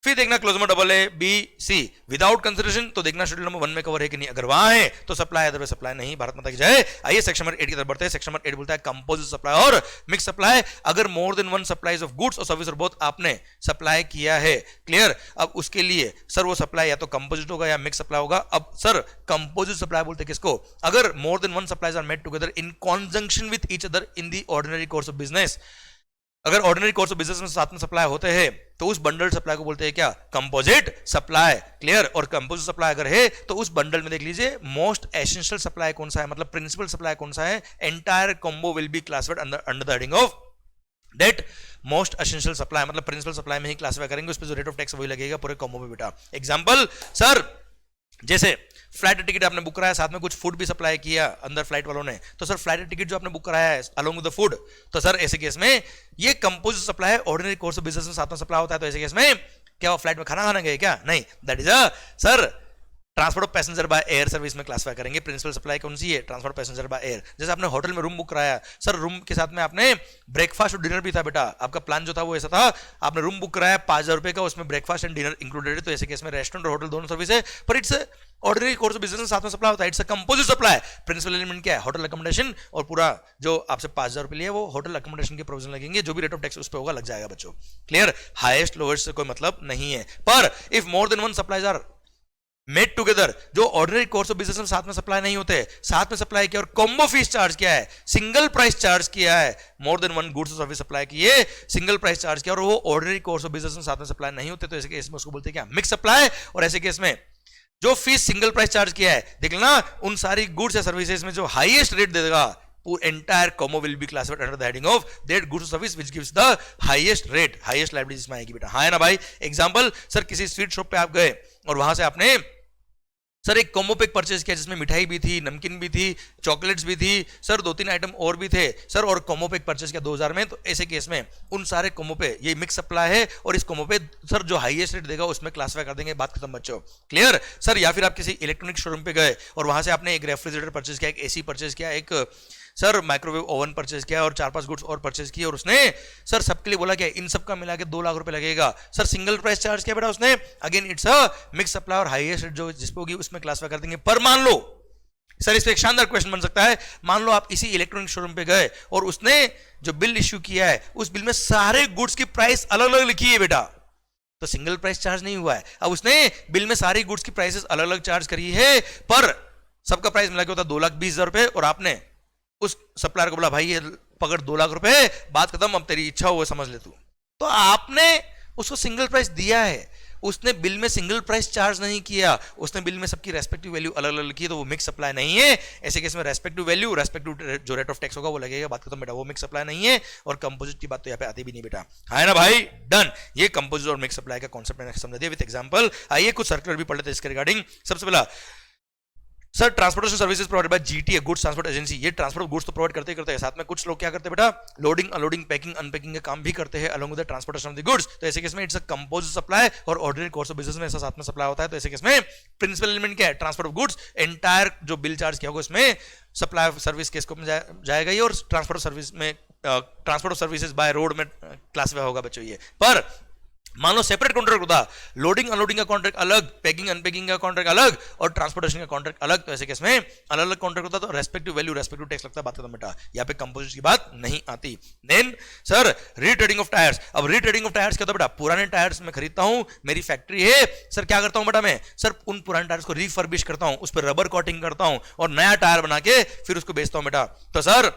फिर देखना clause number double A B C without consideration, तो देखना शेड्यूल नंबर 1 में कवर है कि नहीं। अगर वहां है तो सप्लाई, अदरवाइज सप्लाई नहीं। भारत माता की जय। आइए सेक्शन नंबर 8 की तरफ बढ़ते हैं। सेक्शन नंबर 8 बोलता है कंपोजिट सप्लाई और मिक्स सप्लाई। अगर more than one supplies of goods और सर्विस और बोथ आपने सप्लाई किया है, क्लियर, अब उसके लिए सर वो सप्लाई या तो कंपोजिट होगा या मिक्स सप्लाई होगा। अब सर कंपोजिट सप्लाई बोलते हैं किसको, अगर more than one supplies are made together in conjunction with each other in the ordinary course of business. अगर ऑर्डिनरी कोर्स ऑफ बिजनेस में साथ में सप्लाई होते हैं तो उस बंडल सप्लाई को बोलते हैं क्या, कंपोजिट सप्लाई। क्लियर, और कंपोजिट सप्लाई अगर है तो उस बंडल में देख लीजिए मोस्ट एसेंशियल सप्लाई कौन सा है, मतलब प्रिंसिपल सप्लाई कौन सा है, entire combo will be classified under the heading of that most essential supply, मतलब प्रिंसिपल सप्लाई में ही क्लासिफाई करेंगे। उस पर जो रेट ऑफ टैक्स वही लगेगा पूरे कॉम्बो में बेटा। एग्जांपल सर, जैसे फ्लाइट टिकट आपने बुक कराया, साथ में कुछ फूड भी सप्लाई किया अंदर फ्लाइट वालों ने, तो सर फ्लाइट टिकट जो आपने बुक कराया है अलोंग विद द फूड, तो सर ऐसे केस में ये कंपोजिट सप्लाई है। ऑर्डिनरी कोर्स ऑफ बिजनेस में साथ में सप्लाई होता है, तो ऐसे केस में क्या वो फ्लाइट में खाना खाना गए क्या, नहीं, that is a sir transport of passenger by air service में क्लासिफाई करेंगे। प्रिंसिपल सप्लाई कौन सी है, ट्रांसपोर्ट पैसेंजर बाय एयर। जैसे आपने होटल में रूम बुक कराया, सर रूम के साथ में आपने ब्रेकफास्ट और डिनर भी था बेटा, आपका प्लान जो था वो ऐसा था, आपने रूम बुक कराया 5,000 रुपए का, उसमें ब्रेकफास्ट एंड डिनर इंक्लूडेड है, तो ऐसे केस में रेस्टोरेंट और होटल दोनों सर्विस है, पर it's ordinary course of business साथ में सप्लाई होता है, it's a composite supply. Principal element क्या है, होटल अकोमोडेशन, और पूरा जो आपसे 5,000 रुपए लिए वो होटल अकोमोडेशन के प्रोविजन लगेंगे, जो भी रेट ऑफ टैक्स उस पर होगा लग जाएगा बच्चों। क्लियर, हाईएस्ट लोएस्ट से कोई मतलब नहीं है। पर if more than one supplies are made together, जो ऑर्डिनरी कोर्स ऑफ बिजनेस में साथ में सप्लाई नहीं होते, साथ में सप्लाई किया और कॉम्बो फीस चार्ज किया है, सिंगल प्राइस चार्ज किया है, मोर देन वन गुड्स और सर्विस सप्लाई किए, सिंगल प्राइस चार्ज किया और वो ऑर्डिनरी कोर्स ऑफ बिजनेस में साथ में सप्लाई नहीं होते, तो ऐसे केस में उसको बोलते हैं क्या, मिक्स सप्लाई। और ऐसे केस में जो फीस सिंगल प्राइस चार्ज किया है, देख लेना उन सारी गुड्स या सर्विसेज में जो हाईएस्ट रेट दे देगा, entire combo will be classified under the heading of that goods or service which gives the highest rate, highest liability इसमें आएगी बेटा। हाँ है ना भाई। एग्जांपल सर, किसी स्वीट शॉप पे आप गए और वहां से आपने सर एक कॉम्बो पैक परचेज किया जिसमें मिठाई भी थी, नमकीन भी थी, चॉकलेट्स भी थी, सर 2-3 आइटम और भी थे सर, और कॉम्बो पैक परचेज किया 2000 में, तो ऐसे केस में उन सारे कॉम्बो पे ये मिक्स सप्लाई है और इस कॉम्बो पे सर जो हाईएस्ट रेट देगा उसमें क्लासिफाई कर देंगे, बात खत्म बच्चों। Clear sir. या फिर आप किसी इलेक्ट्रॉनिक शोरूम पे गए और वहां से आपने एक रेफ्रिजरेटर परचेज किया, एक एसी परचेज किया, एक सर माइक्रोवेव ओवन परचेज किया और 4-5 गुड्स और परचेज किए, और उसने सर सबके लिए बोला क्या, इन सब का मिला के 2 लाख रुपए लगेगा, सर सिंगल प्राइस चार्ज किया बेटा उसने, again it's a mix supply और हाईएस्ट रेट जो जिस पे होगी उसमें क्लासिफाई कर देंगे। पर मान लो सर, इस पे एक शानदार क्वेश्चन बन सकता है, मान लो आप इसी इलेक्ट्रॉनिक शोरूम पे गए और उसने जो बिल इश्यू किया है उस बिल में सारे गुड्स की प्राइस अलग अलग लिखी है बेटा, तो सिंगल प्राइस चार्ज नहीं हुआ है। अब उसने बिल में सारी गुड्स की प्राइसेस अलग अलग चार्ज करी है, पर सबका प्राइस मिला के होता 2,20,000 रुपए, और आपने उस सप्लायर को बोला भाई ये पकड़ 2 लाख रुपए, बात खत्म, अब तेरी इच्छा हो समझ ले तू, तो आपने उसको सिंगल प्राइस दिया है, उसने बिल में सिंगल प्राइस चार्ज नहीं किया, उसने बिल में सबकी रेस्पेक्टिव वैल्यू अलग अलग लिखी है, तो वो मिक्स सप्लाई नहीं है। ऐसे केस में रेस्पेक्टिव वैल्यू, रेस्पेक्टिव जो रेट ऑफ टैक्स होगा वो लगेगा, बात खत्म बेटा, वो मिक्स सप्लाई नहीं है। और कंपोजिट की बात तो यहाँ पे आती भी नहीं बेटा, है ना भाई, डन। ये कंपोजिट और मिक्स सप्लाई का कॉन्सेप्ट मैंने समझा दिया विद एग्जांपल। आइए कुछ सर्कुलर भी पढ़ लेते हैं इसके रिगार्डिंग। सबसे पहला sir, transportation services provided by GTA, goods transport agency, ये ट्रांसपोर्ट ऑफ गुड्स तो प्रोवाइड करते हैं, साथ में कुछ लोग क्या करते हैं बेटा, लोडिंग अनलोडिंग पैकिंग अनपैकिंग का काम भी करते हैं along with the transportation of the goods, तो ऐसे केस में इट्स अ कंपोजिट सप्लाई। और ऑर्डिनरी कोर्स ऑफ बिजनेस में ऐसा साथ में सप्लाई होता है, तो ऐसे केस में प्रिंसिपल एलिमेंट क्या है, ट्रांसपोर्ट ऑफ गुड्स, एंटायर जो बिल चार्ज किया होगा उसमें सप्लाई सर्विस के स्कोप में जाएगा ये, और ट्रांसपोर्ट सर्विस में transport of services by road में क्लासिफाई होगा बच्चों ये। पर मान लो सेपरेट कॉन्ट्रैक्ट होता, लोडिंग अनलोडिंग का कॉन्ट्रैक्ट अलग, पैकिंग अनपैकिंग का कॉन्ट्रैक्ट अलग, और ट्रांसपोर्टेशन का कॉन्ट्रैक्ट अलग, तो ऐसे केस में अलग अलग कॉन्ट्रैक्ट होता, तो रेस्पेक्टिव वैल्यू रेस्पेक्टिव टैक्स लगता है, बात खत्म बेटा, यहाँ पे कंपोजिट की बात नहीं आती। Then sir, retreading of tyres. अब रीट्रेडिंग ऑफ टायर्स क्या होता है बेटा, पुराने टायर्स में खरीदता हूं, मेरी फैक्ट्री है, सर क्या करता हूं बेटा मैं, सर उन पुराने टायर्स को रिफर्बिश करता हूं, उस पर रबर कोटिंग करता हूं और नया टायर बना के फिर उसको बेचता हूं बेटा। तो सर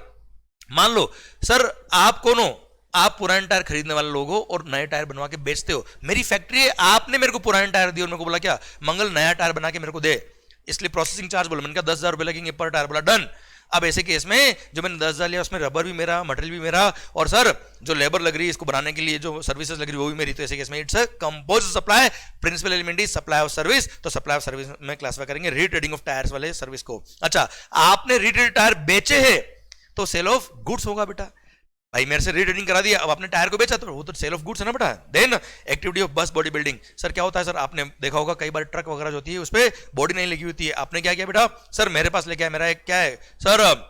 मान लो सर आप कौन हो, आप पुराने टायर खरीदने वाले लोग हो और नए टायर बनवा के बेचते हो, मेरी फैक्ट्री है, आपने मेरे को पुराने टायर दिए और मेरे को बोला क्या, मंगल नया टायर बना के मेरे को दे, इसलिए प्रोसेसिंग चार्ज बोला, मैंने कहा 10,000 रुपए लगेंगे पर टायर, बोला डन। अब ऐसे केस में जो मैंने 10,000 लिया उसमें रबर भी मेरा, मटेरियल भी मेरा, और सर जो लेबर लग रही है इसको बनाने के लिए जो सर्विसेज लग रही है वो भी मेरी, तो ऐसे केस में it's a composite supply. Principal element is supply of service, तो सप्लाई ऑफ सर्विस में क्लासिफाई करेंगे रीट्रेडिंग ऑफ टायर्स वाले सर्विस को। अच्छा, आपने रीट्रेड टायर बेचे हैं तो सेल ऑफ गुड्स होगा बेटा, भाई मेरे से रीट्रेनिंग करा दिया, अब आपने टायर को बेचा, तो वो तो सेल ऑफ गुड्स है ना बेटा। देन एक्टिविटी ऑफ बस बॉडी बिल्डिंग। सर क्या होता है सर, आपने देखा होगा कई बार ट्रक वगैरह जो होती है उस पर बॉडी नहीं लगी होती है, आपने क्या किया बेटा, सर मेरे पास लेके आया, मेरा एक क्या है सर,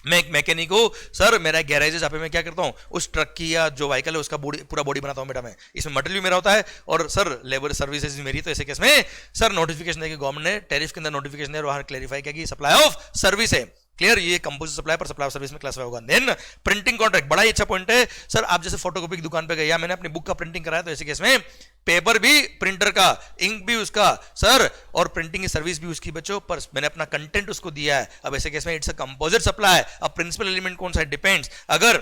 मैं एक मैकेनिक हूँ सर, मेरा गैरेज है जहाँ पे मैं क्या करता हूँ, उस ट्रक की या जो व्हीकल है उसका बॉडी पूरा बॉडी बनाता हूँ बेटा मैं, इसमें मटेरियल भी मेरा होता है और सर लेबर सर्विसेज भी मेरी। तो ऐसे केस में सर नोटिफिकेशन है कि गवर्नमेंट ने टैरिफ के अंदर नोटिफिकेशन है और वहां क्लैरिफाई किया कि सप्लाई ऑफ सर्विस है, क्लियर, ये कंपोजिट सप्लाई पर सप्लाई ऑफ सर्विस में क्लासिफाई होगा। देन प्रिंटिंग कॉन्ट्रैक्ट, बड़ा ही अच्छा पॉइंट है सर, आप जैसे फोटोकॉपी की दुकान पे गए या मैंने अपनी बुक का प्रिंटिंग कराया, तो ऐसे केस में पेपर भी प्रिंटर का, इंक भी उसका सर, और प्रिंटिंग की सर्विस भी उसकी बच्चों, पर मैंने अपना कंटेंट उसको दिया है। अब ऐसे केस में इट्स अ कंपोजिट सप्लाई। अब प्रिंसिपल एलिमेंट कौन सा है, डिपेंड्स, अगर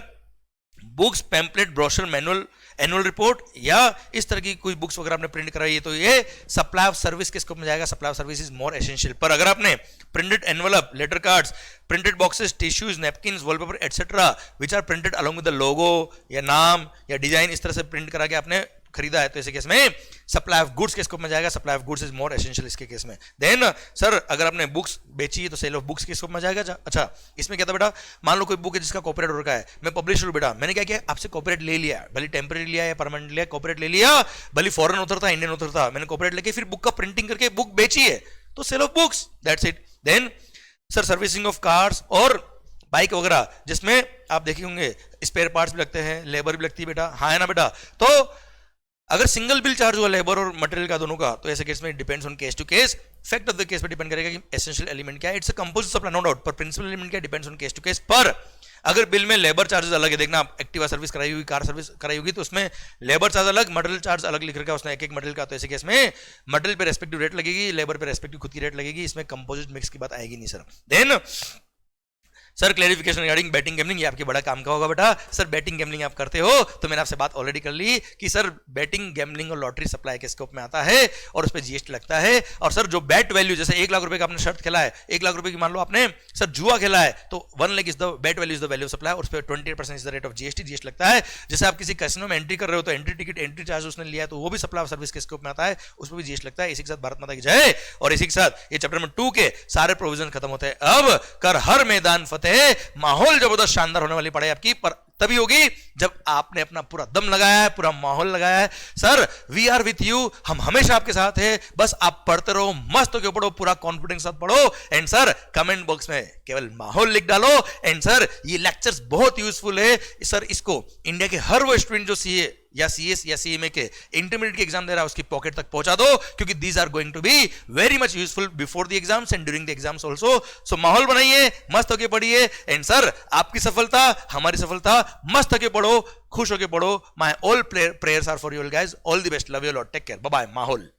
books, pamphlet, brochure, manual, annual report या इस तरह की कोई बुक्स वगैरह आपने प्रिंट कराई है तो ये सप्लाई ऑफ सर्विस के स्कोप में जाएगा, supply of service is more essential. पर अगर आपने printed envelope, letter cards, printed boxes, tissues, napkins, wallpaper etcetera which are printed along with the logo या नाम या डिजाइन, इस तरह से प्रिंट करा के आपने खरीदा है, तो ऐसे केस में सप्लाई ऑफ गुड्स के स्कोप में जाएगा, supply of goods is more essential इसके केस में। देन सर अगर आपने बुक्स बेची है तो सेल ऑफ बुक्स के स्कोप में जाएगा। अच्छा इसमें क्या था बेटा, मान लो कोई बुक है जिसका कॉपीराइट हो रखा है, मैं पब्लिशर हूं बेटा, मैंने क्या किया, आपसे कॉपीराइट ले लिया, भले टेम्परेरी लिया या परमानेंट लिया, कॉपीराइट ले लिया, भले फॉरेन ऑथर था, इंडियन ऑथर था, मैंने कॉपीराइट लेके फिर बुक का प्रिंटिंग करके बुक बेची है, तो sale of books, that's it. Then sir servicing of cars और बाइक वगैरह, जिसमें आप देखे होंगे स्पेयर पार्ट्स भी लगते हैं, लेबर भी लगती है बेटा, हाँ है ना बेटा। तो अगर सिंगल बिल चार्ज हुआ लेबर और मटेरियल का दोनों का, तो ऐसे केस में depends on case to case, fact of the case पे डिपेंड करेगा कि एसेंशियल एलिमेंट क्या है, it's a composite supply no doubt, पर प्रिंसिपल एलिमेंट क्या depends on case to case. पर अगर बिल में लेबर चार्जेस अलग है, देखना आप एक्टिवा सर्विस कराई होगी, कार सर्विस कराई होगी, तो उसमें लेबर चार्ज अलग, मटेरियल चार्ज अलग लिख रखा है उसने एक एक मटेरियल का, तो ऐसे केस में मटेरियल पे रेस्पेक्टिव रेट लगेगी, लेबर पे रेस्पेक्टिव खुद की रेट लगेगी, इसमें कंपोजिट मिक्स की बात आएगी नहीं sir. Then sir clarification regarding betting gambling, ये आपके बड़ा काम का होगा बेटा। सर बैटिंग गैम्बलिंग आप करते हो, तो मैंने आपसे बात ऑलरेडी कर ली कि सर बैटिंग गैम्बलिंग और लॉटरी सप्लाई के स्कोप में आता है और उस पर जीएसटी लगता है। और सर जो बैट वैल्यू, जैसे 1 लाख रुपए का आपने शर्त खेला है, 1 लाख रुपए की मान लो आपने सर जुआ खेला है, तो 1 lakh is the bat value is the value of supply, और उस पर 28% is the rate of GST लगता है। जैसे आप किसी कैसीनो में एंट्री कर रहे हो तो एंट्री टिकट, एंट्री चार्ज उसने लिया है, तो वो भी सप्लाई ऑफ सर्विस के स्कोप में आता है, उस पर भी जीएसटी लगता है। इसी के साथ भारत माता की जय, और इसी के साथ ये चैप्टर नंबर 2 के सारे प्रोविजन खत्म होते हैं। अब कर हर मैदान फतेह, माहौल जबरदस्त शानदार होने वाली पढ़ाई आपकी पर तभी होगी जब आपने अपना पूरा दम लगाया है, पूरा माहौल लगाया है। Sir we are with you, हम हमेशा आपके साथ हैं, बस आप पढ़ते रहो, मस्त होकर पढ़ो, पूरा कॉन्फिडेंस साथ पढ़ो। एंड सर कमेंट बॉक्स में केवल माहौल लिख डालो। एंड सर ये लेक्चर्स बहुत यूजफुल है सर, इसको इंडिया के हर वो स्टूडेंट जो सीए या सीएस या सीएमए के इंटरमीडिएट के एग्जाम दे रहा है उसकी पॉकेट तक पहुंचा दो, क्योंकि these are going to be very much useful before the exams and during the exams also. So माहौल बनाइए, मस्त होके पढ़िए। एंड सर आपकी सफलता हमारी सफलता, मस्त होके पढ़ो, खुश होके पढ़ो। My all prayers are for you guys, all the best, love you lot, take care, bye bye, माहौल।